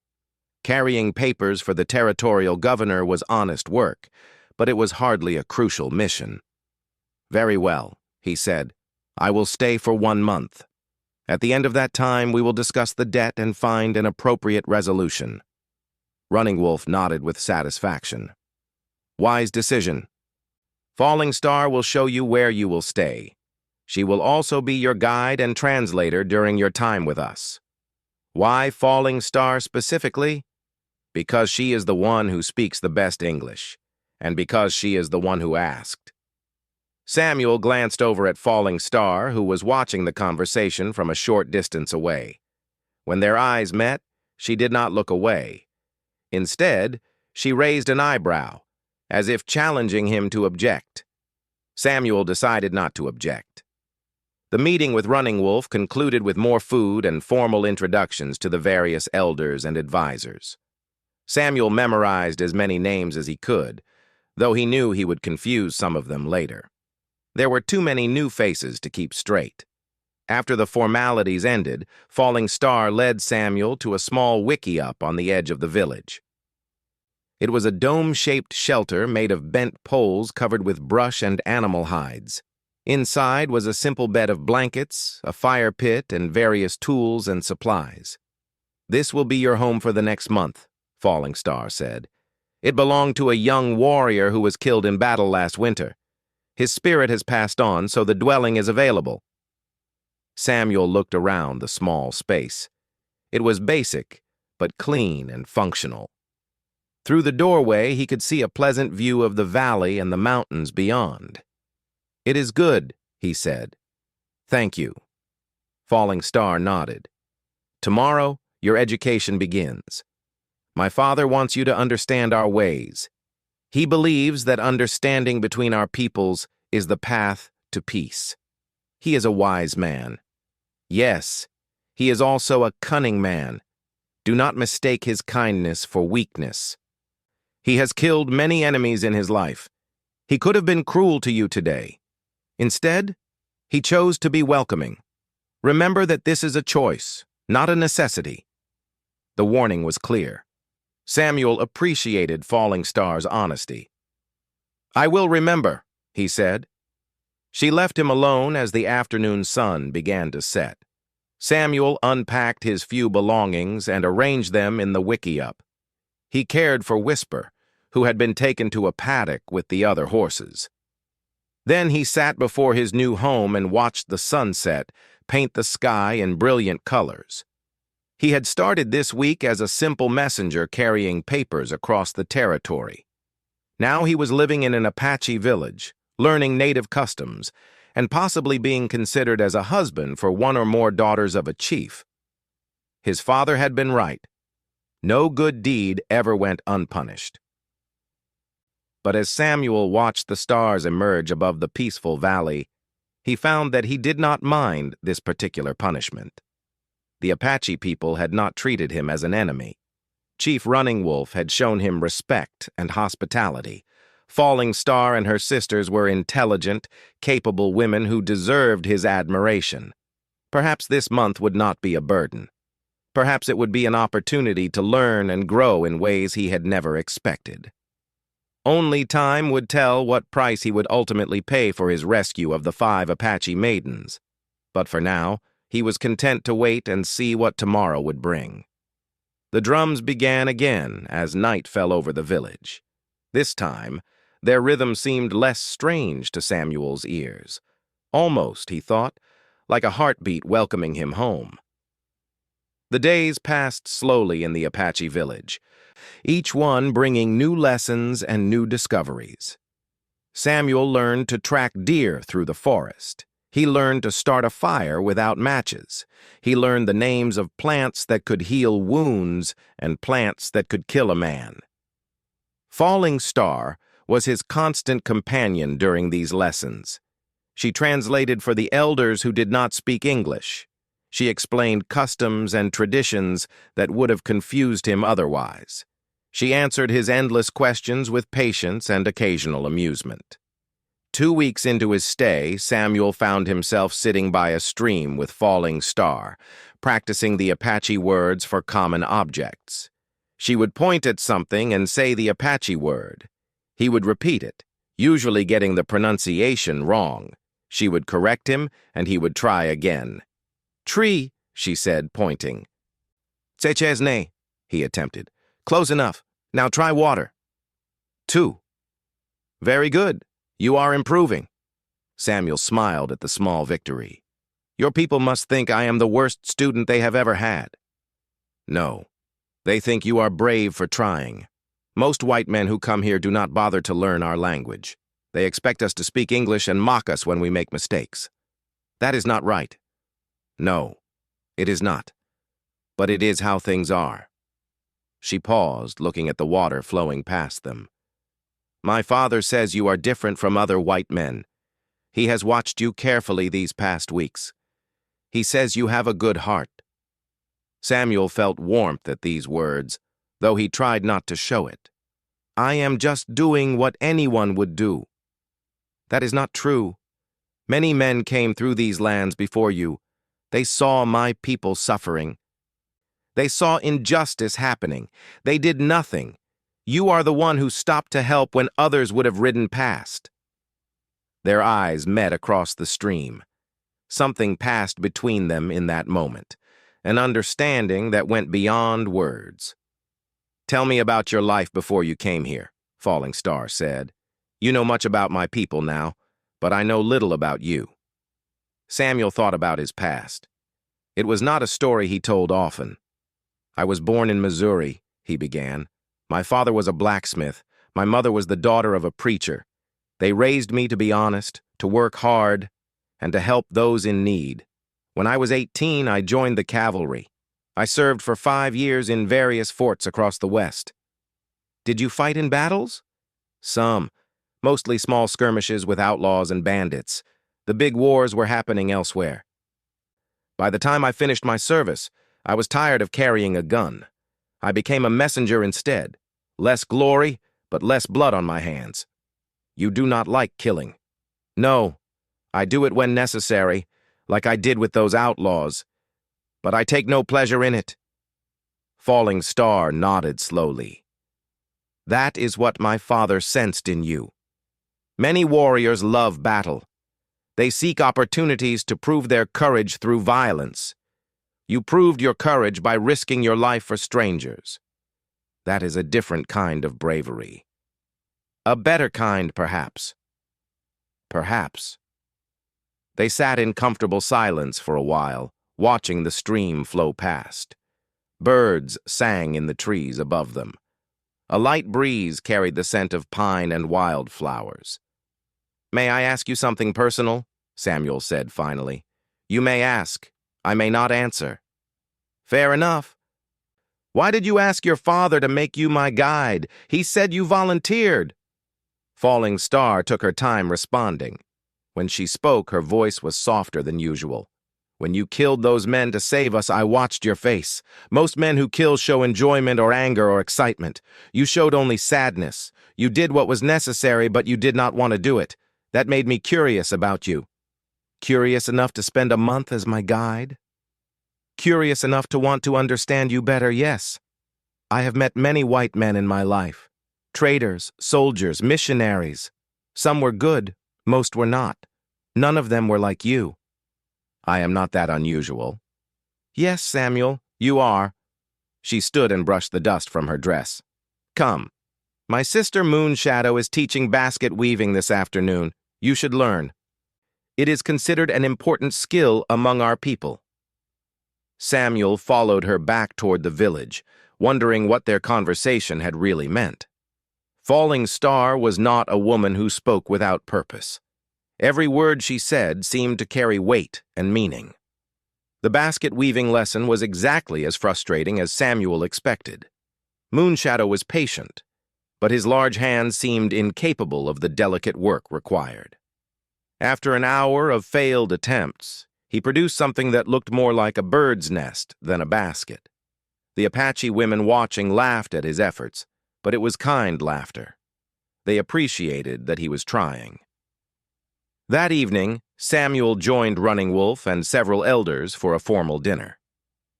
Carrying papers for the territorial governor was honest work, but it was hardly a crucial mission. "Very well," he said. "I will stay for 1 month. At the end of that time, we will discuss the debt and find an appropriate resolution." Running Wolf nodded with satisfaction. "Wise decision. Falling Star will show you where you will stay. She will also be your guide and translator during your time with us." "Why Falling Star specifically?" "Because she is the one who speaks the best English, and because she is the one who asked." Samuel glanced over at Falling Star, who was watching the conversation from a short distance away. When their eyes met, she did not look away. Instead, she raised an eyebrow, as if challenging him to object. Samuel decided not to object. The meeting with Running Wolf concluded with more food and formal introductions to the various elders and advisors. Samuel memorized as many names as he could, though he knew he would confuse some of them later. There were too many new faces to keep straight. After the formalities ended, Falling Star led Samuel to a small wickiup on the edge of the village. It was a dome-shaped shelter made of bent poles covered with brush and animal hides. Inside was a simple bed of blankets, a fire pit, and various tools and supplies. "This will be your home for the next month," Falling Star said. "It belonged to a young warrior who was killed in battle last winter. His spirit has passed on, so the dwelling is available." Samuel looked around the small space. It was basic, but clean and functional. Through the doorway, he could see a pleasant view of the valley and the mountains beyond. "It is good," he said. "Thank you." Falling Star nodded. "Tomorrow, your education begins. My father wants you to understand our ways. He believes that understanding between our peoples is the path to peace. He is a wise man. Yes, he is also a cunning man. Do not mistake his kindness for weakness. He has killed many enemies in his life. He could have been cruel to you today. Instead, he chose to be welcoming. Remember that this is a choice, not a necessity." The warning was clear. Samuel appreciated Falling Star's honesty. "I will remember," he said. She left him alone as the afternoon sun began to set. Samuel unpacked his few belongings and arranged them in the wickiup. He cared for Whisper, who had been taken to a paddock with the other horses. Then he sat before his new home and watched the sunset paint the sky in brilliant colors. He had started this week as a simple messenger carrying papers across the territory. Now he was living in an Apache village, learning native customs, and possibly being considered as a husband for one or more daughters of a chief. His father had been right. No good deed ever went unpunished. But as Samuel watched the stars emerge above the peaceful valley, he found that he did not mind this particular punishment. The Apache people had not treated him as an enemy. Chief Running Wolf had shown him respect and hospitality. Falling Star and her sisters were intelligent, capable women who deserved his admiration. Perhaps this month would not be a burden. Perhaps it would be an opportunity to learn and grow in ways he had never expected. Only time would tell what price he would ultimately pay for his rescue of the 5 Apache Maidens. But for now, he was content to wait and see what tomorrow would bring. The drums began again as night fell over the village. This time, Their rhythm seemed less strange to Samuel's ears. Almost, he thought, like a heartbeat welcoming him home. The days passed slowly in the Apache village, each one bringing new lessons and new discoveries. Samuel learned to track deer through the forest. He learned to start a fire without matches. He learned the names of plants that could heal wounds and plants that could kill a man. Falling Star was his constant companion during these lessons. She translated for the elders who did not speak English. She explained customs and traditions that would have confused him otherwise. She answered his endless questions with patience and occasional amusement. 2 weeks into his stay, Samuel found himself sitting by a stream with Falling Star, practicing the Apache words for common objects. She would point at something and say the Apache word. He would repeat it, usually getting the pronunciation wrong. She would correct him, and he would try again. "Tree," she said, pointing. "Tsechesne," he attempted. "Close enough. Now try water." 2. "Very good. You are improving." Samuel smiled at the small victory. "Your people must think I am the worst student they have ever had." "No. They think you are brave for trying. Most white men who come here do not bother to learn our language. They expect us to speak English and mock us when we make mistakes. That is not right." "No, it is not. But it is how things are." She paused, looking at the water flowing past them. "My father says you are different from other white men. He has watched you carefully these past weeks. He says you have a good heart." Samuel felt warmth at these words, though he tried not to show it. "I am just doing what anyone would do." "That is not true. Many men came through these lands before you. They saw my people suffering. They saw injustice happening. They did nothing. You are the one who stopped to help when others would have ridden past." Their eyes met across the stream. Something passed between them in that moment, an understanding that went beyond words. "Tell me about your life before you came here," Falling Star said. "You know much about my people now, but I know little about you." Samuel thought about his past. It was not a story he told often. "I was born in Missouri," he began. "My father was a blacksmith. My mother was the daughter of a preacher. They raised me to be honest, to work hard, and to help those in need. When I was 18, I joined the cavalry. I served for 5 years in various forts across the West." "Did you fight in battles?" "Some. Mostly small skirmishes with outlaws and bandits. The big wars were happening elsewhere. By the time I finished my service, I was tired of carrying a gun. I became a messenger instead. Less glory, but less blood on my hands." "You do not like killing." "No. I do it when necessary, like I did with those outlaws. But I take no pleasure in it." Falling Star nodded slowly. "That is what my father sensed in you. Many warriors love battle. They seek opportunities to prove their courage through violence. You proved your courage by risking your life for strangers. That is a different kind of bravery. A better kind, perhaps." "Perhaps." They sat in comfortable silence for a while, watching the stream flow past. Birds sang in the trees above them. A light breeze carried the scent of pine and wildflowers. "May I ask you something personal?" Samuel said finally. "You may ask. I may not answer." "Fair enough. Why did you ask your father to make you my guide? He said you volunteered." Falling Star took her time responding. When she spoke, her voice was softer than usual. "When you killed those men to save us, I watched your face. Most men who kill show enjoyment or anger or excitement. You showed only sadness. You did what was necessary, but you did not want to do it. That made me curious about you." "Curious enough to spend a month as my guide?" "Curious enough to want to understand you better, yes. I have met many white men in my life. Traders, soldiers, missionaries. Some were good, most were not. None of them were like you." "I am not that unusual." "Yes, Samuel, you are." She stood and brushed the dust from her dress. "Come. My sister Moonshadow is teaching basket weaving this afternoon. You should learn. It is considered an important skill among our people. Samuel followed her back toward the village, wondering what their conversation had really meant. Falling Star was not a woman who spoke without purpose. Every word she said seemed to carry weight and meaning. The basket weaving lesson was exactly as frustrating as Samuel expected. Moonshadow was patient, but his large hands seemed incapable of the delicate work required. After an hour of failed attempts, he produced something that looked more like a bird's nest than a basket. The Apache women watching laughed at his efforts, but it was kind laughter. They appreciated that he was trying. That evening, Samuel joined Running Wolf and several elders for a formal dinner.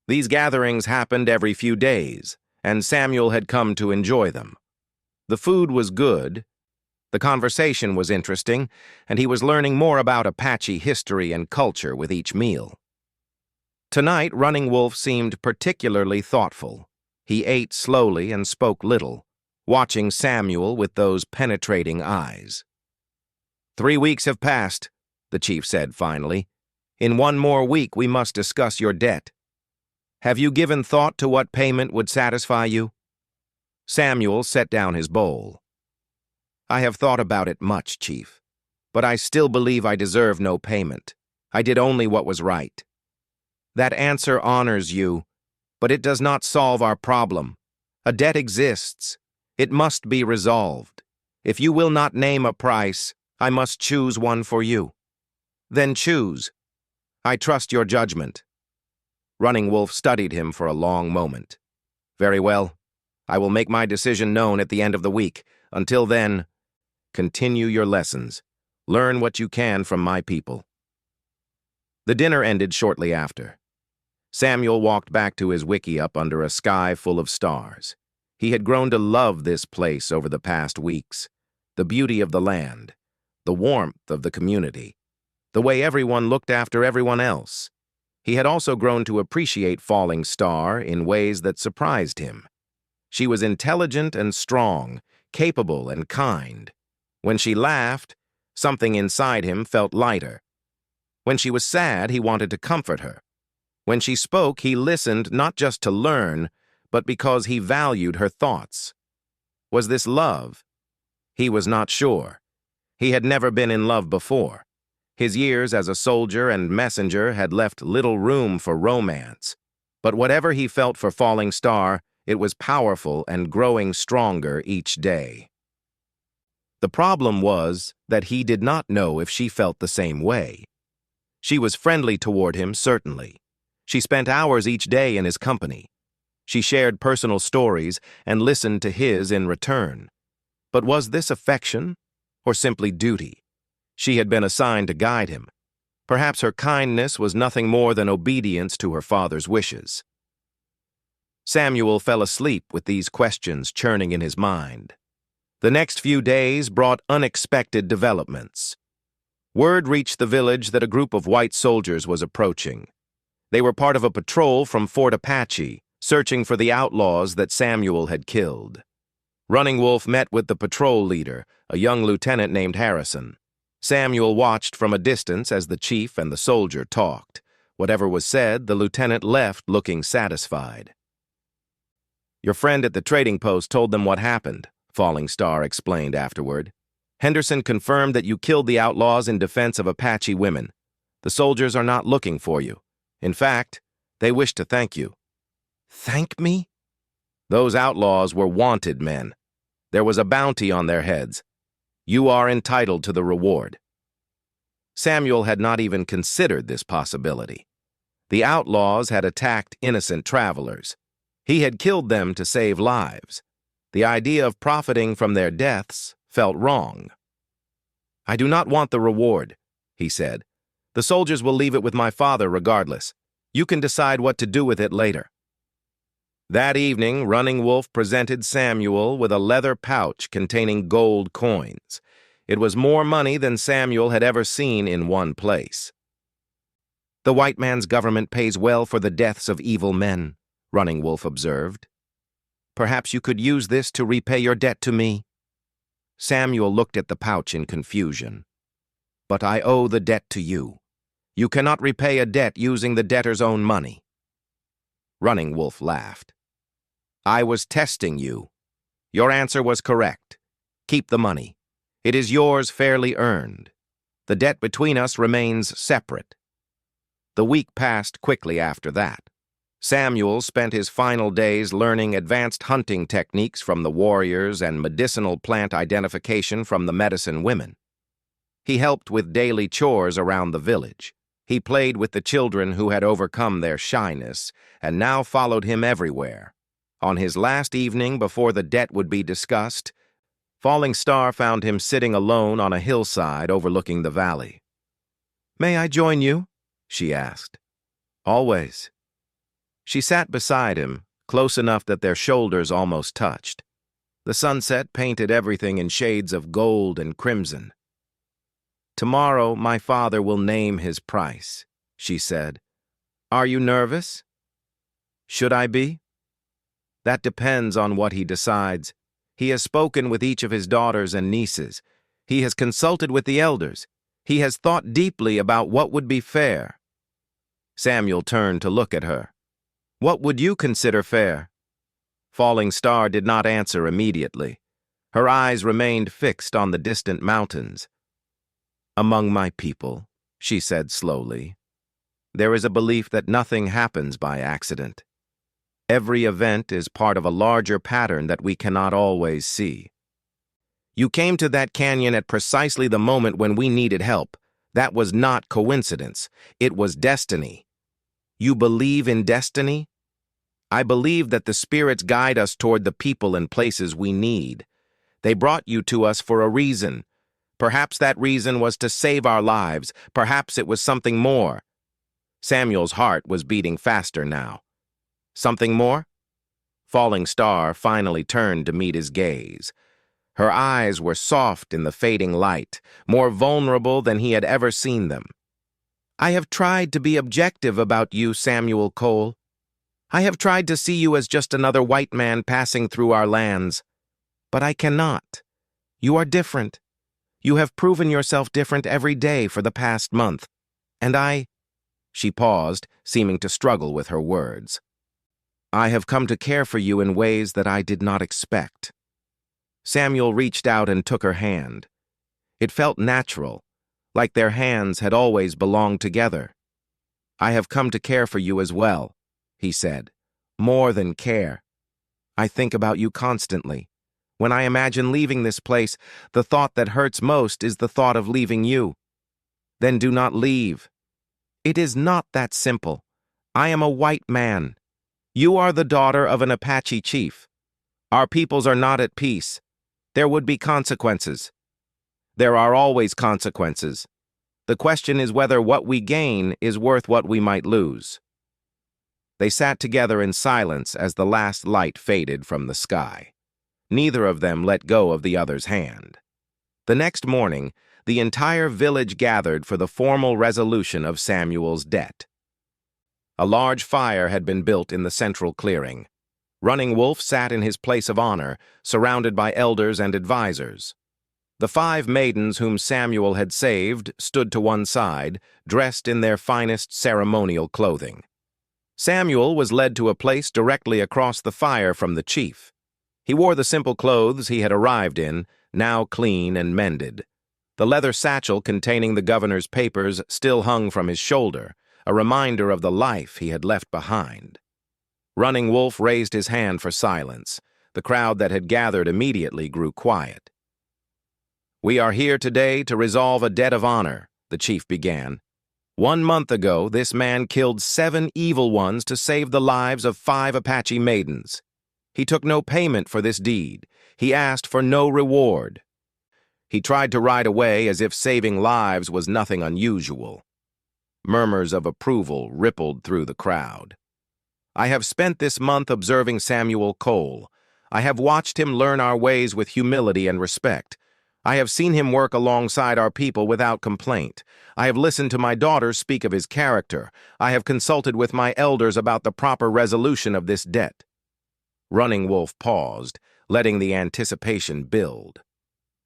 These gatherings happened every few days, and Samuel had come to enjoy them. The food was good, the conversation was interesting, and he was learning more about Apache history and culture with each meal. Tonight, Running Wolf seemed particularly thoughtful. He ate slowly and spoke little, watching Samuel with those penetrating eyes. 3 weeks have passed, the chief said finally. In 1 more week, we must discuss your debt. Have you given thought to what payment would satisfy you? Samuel set down his bowl. I have thought about it much, Chief, but I still believe I deserve no payment. I did only what was right. That answer honors you, but it does not solve our problem. A debt exists. It must be resolved. If you will not name a price, I must choose one for you. Then choose. I trust your judgment. Running Wolf studied him for a long moment. Very well. I will make my decision known at the end of the week. Until then, continue your lessons. Learn what you can from my people. The dinner ended shortly after. Samuel walked back to his wickiup under a sky full of stars. He had grown to love this place over the past weeks. The beauty of the land, the warmth of the community, the way everyone looked after everyone else. He had also grown to appreciate Falling Star in ways that surprised him. She was intelligent and strong, capable and kind. When she laughed, something inside him felt lighter. When she was sad, he wanted to comfort her. When she spoke, he listened not just to learn, but because he valued her thoughts. Was this love? He was not sure. He had never been in love before. His years as a soldier and messenger had left little room for romance. But whatever he felt for Falling Star, it was powerful and growing stronger each day. The problem was that he did not know if she felt the same way. She was friendly toward him, certainly. She spent hours each day in his company. She shared personal stories and listened to his in return. But was this affection or simply duty? She had been assigned to guide him. Perhaps her kindness was nothing more than obedience to her father's wishes. Samuel fell asleep with these questions churning in his mind. The next few days brought unexpected developments. Word reached the village that a group of white soldiers was approaching. They were part of a patrol from Fort Apache, searching for the outlaws that Samuel had killed. Running Wolf met with the patrol leader, a young lieutenant named Harrison. Samuel watched from a distance as the chief and the soldier talked. Whatever was said, the lieutenant left looking satisfied. Your friend at the trading post told them what happened, Falling Star explained afterward. Henderson confirmed that you killed the outlaws in defense of Apache women. The soldiers are not looking for you. In fact, they wish to thank you. Thank me? Those outlaws were wanted men. There was a bounty on their heads. You are entitled to the reward. Samuel had not even considered this possibility. The outlaws had attacked innocent travelers. He had killed them to save lives. The idea of profiting from their deaths felt wrong. I do not want the reward, he said. The soldiers will leave it with my father regardless. You can decide what to do with it later. That evening, Running Wolf presented Samuel with a leather pouch containing gold coins. It was more money than Samuel had ever seen in one place. The white man's government pays well for the deaths of evil men, Running Wolf observed. Perhaps you could use this to repay your debt to me." Samuel looked at the pouch in confusion. "But I owe the debt to you. You cannot repay a debt using the debtor's own money." Running Wolf laughed. "I was testing you. Your answer was correct. Keep the money. It is yours fairly earned. The debt between us remains separate." The week passed quickly after that. Samuel spent his final days learning advanced hunting techniques from the warriors and medicinal plant identification from the medicine women. He helped with daily chores around the village. He played with the children who had overcome their shyness and now followed him everywhere. On his last evening before the debt would be discussed, Falling Star found him sitting alone on a hillside overlooking the valley. "May I join you?" she asked. "Always." She sat beside him, close enough that their shoulders almost touched. The sunset painted everything in shades of gold and crimson. "Tomorrow my father will name his price," she said. "Are you nervous?" "Should I be?" "That depends on what he decides. He has spoken with each of his daughters and nieces. He has consulted with the elders. He has thought deeply about what would be fair." Samuel turned to look at her. "What would you consider fair?" Falling Star did not answer immediately. Her eyes remained fixed on the distant mountains. "Among my people," she said slowly, "there is a belief that nothing happens by accident. Every event is part of a larger pattern that we cannot always see. You came to that canyon at precisely the moment when we needed help. That was not coincidence. It was destiny. You believe in destiny? I believe that the spirits guide us toward the people and places we need. They brought you to us for a reason. Perhaps that reason was to save our lives. Perhaps it was something more." Samuel's heart was beating faster now. "Something more?" Falling Star finally turned to meet his gaze. Her eyes were soft in the fading light, more vulnerable than he had ever seen them. "I have tried to be objective about you, Samuel Cole. I have tried to see you as just another white man passing through our lands. But I cannot. You are different. You have proven yourself different every day for the past month. And She paused, seeming to struggle with her words. "I have come to care for you in ways that I did not expect." Samuel reached out and took her hand. It felt natural, like their hands had always belonged together. "I have come to care for you as well," he said. "More than care. I think about you constantly. When I imagine leaving this place, the thought that hurts most is the thought of leaving you. Then do not leave. It is not that simple. I am a white man. You are the daughter of an Apache chief. Our peoples are not at peace. There would be consequences. There are always consequences. The question is whether what we gain is worth what we might lose." They sat together in silence as the last light faded from the sky. Neither of them let go of the other's hand. The next morning, the entire village gathered for the formal resolution of Samuel's debt. A large fire had been built in the central clearing. Running Wolf sat in his place of honor, surrounded by elders and advisors. The 5 maidens whom Samuel had saved stood to one side, dressed in their finest ceremonial clothing. Samuel was led to a place directly across the fire from the chief. He wore the simple clothes he had arrived in, now clean and mended. The leather satchel containing the governor's papers still hung from his shoulder, a reminder of the life he had left behind. Running Wolf raised his hand for silence. The crowd that had gathered immediately grew quiet. "We are here today to resolve a debt of honor," the chief began. "1 month ago, this man killed 7 evil ones to save the lives of 5 Apache maidens. He took no payment for this deed. He asked for no reward. He tried to ride away as if saving lives was nothing unusual." Murmurs of approval rippled through the crowd. "I have spent this month observing Samuel Cole. I have watched him learn our ways with humility and respect. I have seen him work alongside our people without complaint. I have listened to my daughters speak of his character. I have consulted with my elders about the proper resolution of this debt." Running Wolf paused, letting the anticipation build.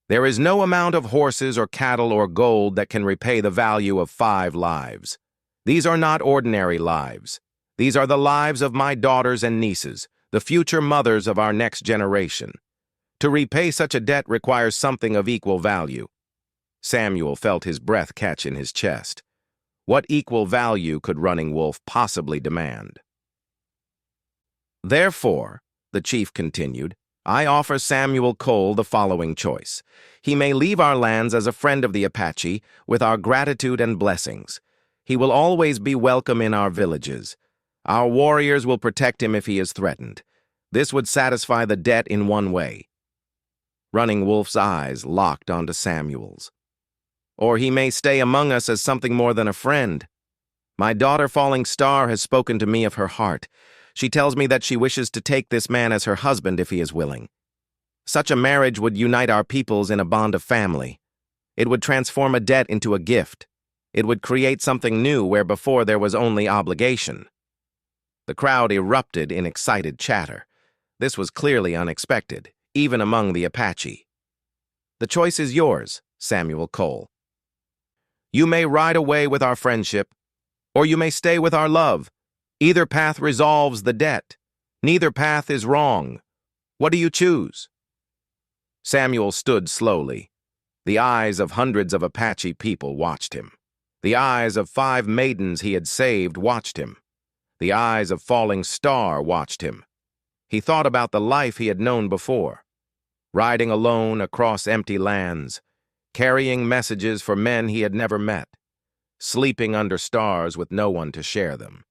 There is no amount of horses or cattle or gold that can repay the value of 5 lives. These are not ordinary lives. These are the lives of my daughters and nieces, the future mothers of our next generation. To repay such a debt requires something of equal value. Samuel felt his breath catch in his chest. What equal value could Running Wolf possibly demand? Therefore, the chief continued, I offer Samuel Cole the following choice. He may leave our lands as a friend of the Apache with our gratitude and blessings. He will always be welcome in our villages. Our warriors will protect him if he is threatened. This would satisfy the debt in one way. Running Wolf's eyes locked onto Samuel's. Or he may stay among us as something more than a friend. My daughter Falling Star has spoken to me of her heart. She tells me that she wishes to take this man as her husband if he is willing. Such a marriage would unite our peoples in a bond of family. It would transform a debt into a gift. It would create something new where before there was only obligation. The crowd erupted in excited chatter. This was clearly unexpected, even among the Apache. The choice is yours, Samuel Cole. You may ride away with our friendship, or you may stay with our love. Either path resolves the debt. Neither path is wrong. What do you choose? Samuel stood slowly. The eyes of hundreds of Apache people watched him. The eyes of 5 maidens he had saved watched him. The eyes of Falling Star watched him. He thought about the life he had known before, riding alone across empty lands, carrying messages for men he had never met, sleeping under stars with no one to share them.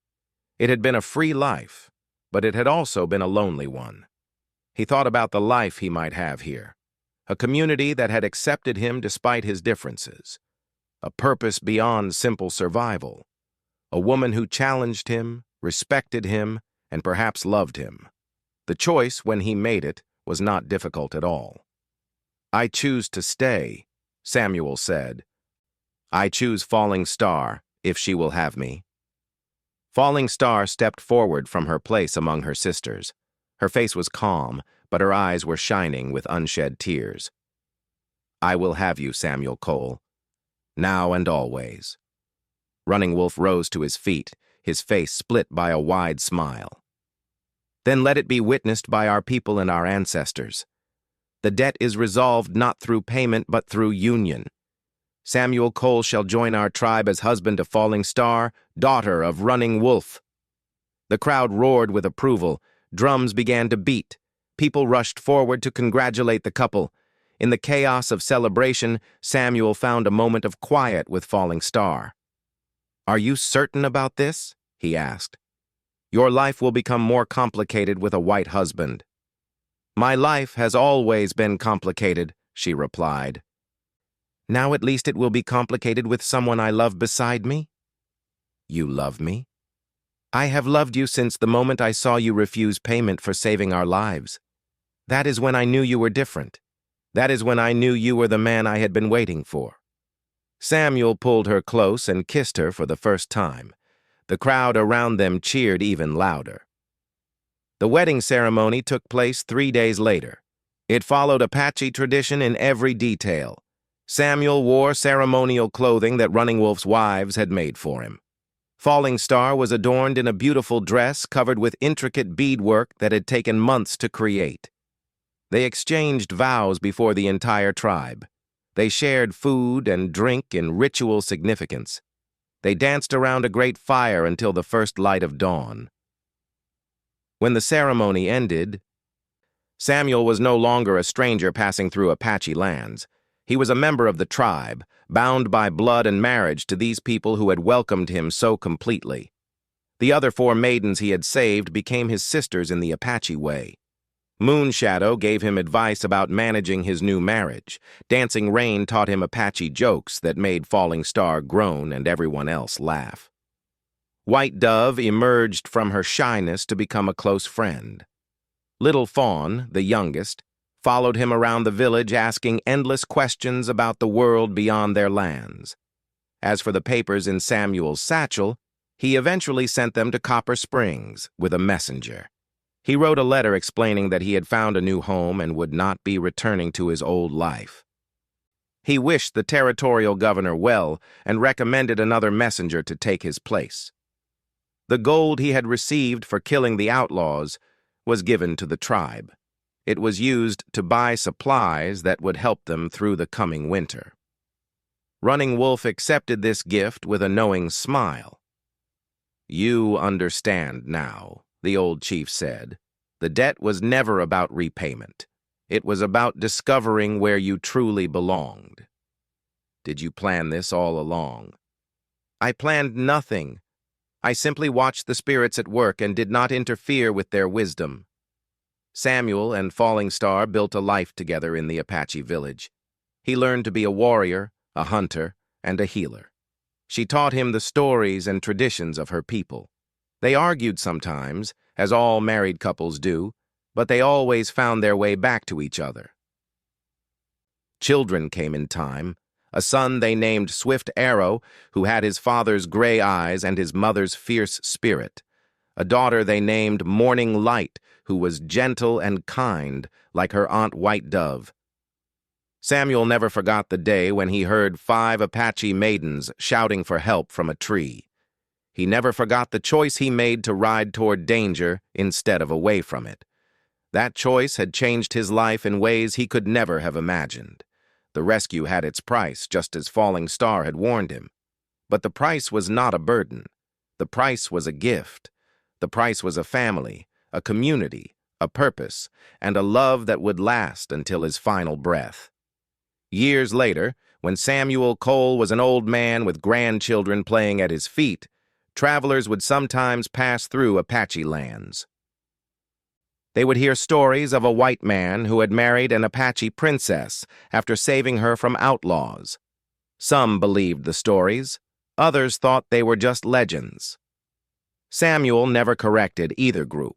It had been a free life, but it had also been a lonely one. He thought about the life he might have here, a community that had accepted him despite his differences, a purpose beyond simple survival, a woman who challenged him, respected him, and perhaps loved him. The choice, when he made it, was not difficult at all. I choose to stay, Samuel said. I choose Falling Star, if she will have me. Falling Star stepped forward from her place among her sisters. Her face was calm, but her eyes were shining with unshed tears. I will have you, Samuel Cole, now and always. Running Wolf rose to his feet, his face split by a wide smile. Then let it be witnessed by our people and our ancestors. The debt is resolved not through payment but through union. Samuel Cole shall join our tribe as husband of Falling Star, daughter of Running Wolf. The crowd roared with approval. Drums began to beat. People rushed forward to congratulate the couple. In the chaos of celebration, Samuel found a moment of quiet with Falling Star. Are you certain about this? He asked. Your life will become more complicated with a white husband. My life has always been complicated, she replied. Now at least it will be complicated with someone I love beside me? You love me? I have loved you since the moment I saw you refuse payment for saving our lives. That is when I knew you were different. That is when I knew you were the man I had been waiting for. Samuel pulled her close and kissed her for the first time. The crowd around them cheered even louder. The wedding ceremony took place 3 days later. It followed Apache tradition in every detail. Samuel wore ceremonial clothing that Running Wolf's wives had made for him. Falling Star was adorned in a beautiful dress covered with intricate beadwork that had taken months to create. They exchanged vows before the entire tribe. They shared food and drink in ritual significance. They danced around a great fire until the first light of dawn. When the ceremony ended, Samuel was no longer a stranger passing through Apache lands. He was a member of the tribe, bound by blood and marriage to these people who had welcomed him so completely. The other 4 maidens he had saved became his sisters in the Apache way. Moonshadow gave him advice about managing his new marriage. Dancing Rain taught him Apache jokes that made Falling Star groan and everyone else laugh. White Dove emerged from her shyness to become a close friend. Little Fawn, the youngest, followed him around the village asking endless questions about the world beyond their lands. As for the papers in Samuel's satchel, he eventually sent them to Copper Springs with a messenger. He wrote a letter explaining that he had found a new home and would not be returning to his old life. He wished the territorial governor well and recommended another messenger to take his place. The gold he had received for killing the outlaws was given to the tribe. It was used to buy supplies that would help them through the coming winter. Running Wolf accepted this gift with a knowing smile. "You understand now," the old chief said. "The debt was never about repayment. It was about discovering where you truly belonged." "Did you plan this all along?" "I planned nothing. I simply watched the spirits at work and did not interfere with their wisdom." Samuel and Falling Star built a life together in the Apache village. He learned to be a warrior, a hunter, and a healer. She taught him the stories and traditions of her people. They argued sometimes, as all married couples do, but they always found their way back to each other. Children came in time. A son they named Swift Arrow, who had his father's gray eyes and his mother's fierce spirit. A daughter they named Morning Light, who was gentle and kind, like her Aunt White Dove. Samuel never forgot the day when he heard 5 Apache maidens shouting for help from a tree. He never forgot the choice he made to ride toward danger instead of away from it. That choice had changed his life in ways he could never have imagined. The rescue had its price, just as Falling Star had warned him. But the price was not a burden. The price was a gift. The price was a family, a community, a purpose, and a love that would last until his final breath. Years later, when Samuel Cole was an old man with grandchildren playing at his feet, travelers would sometimes pass through Apache lands. They would hear stories of a white man who had married an Apache princess after saving her from outlaws. Some believed the stories, others thought they were just legends. Samuel never corrected either group.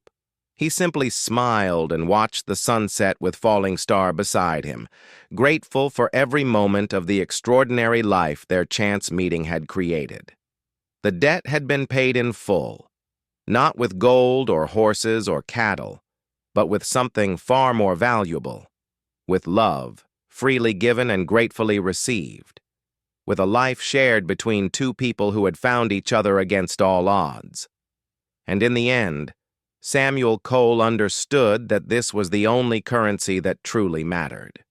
He simply smiled and watched the sunset with Falling Star beside him, grateful for every moment of the extraordinary life their chance meeting had created. The debt had been paid in full, not with gold or horses or cattle, but with something far more valuable, with love, freely given and gratefully received, with a life shared between 2 people who had found each other against all odds. And in the end, Samuel Cole understood that this was the only currency that truly mattered.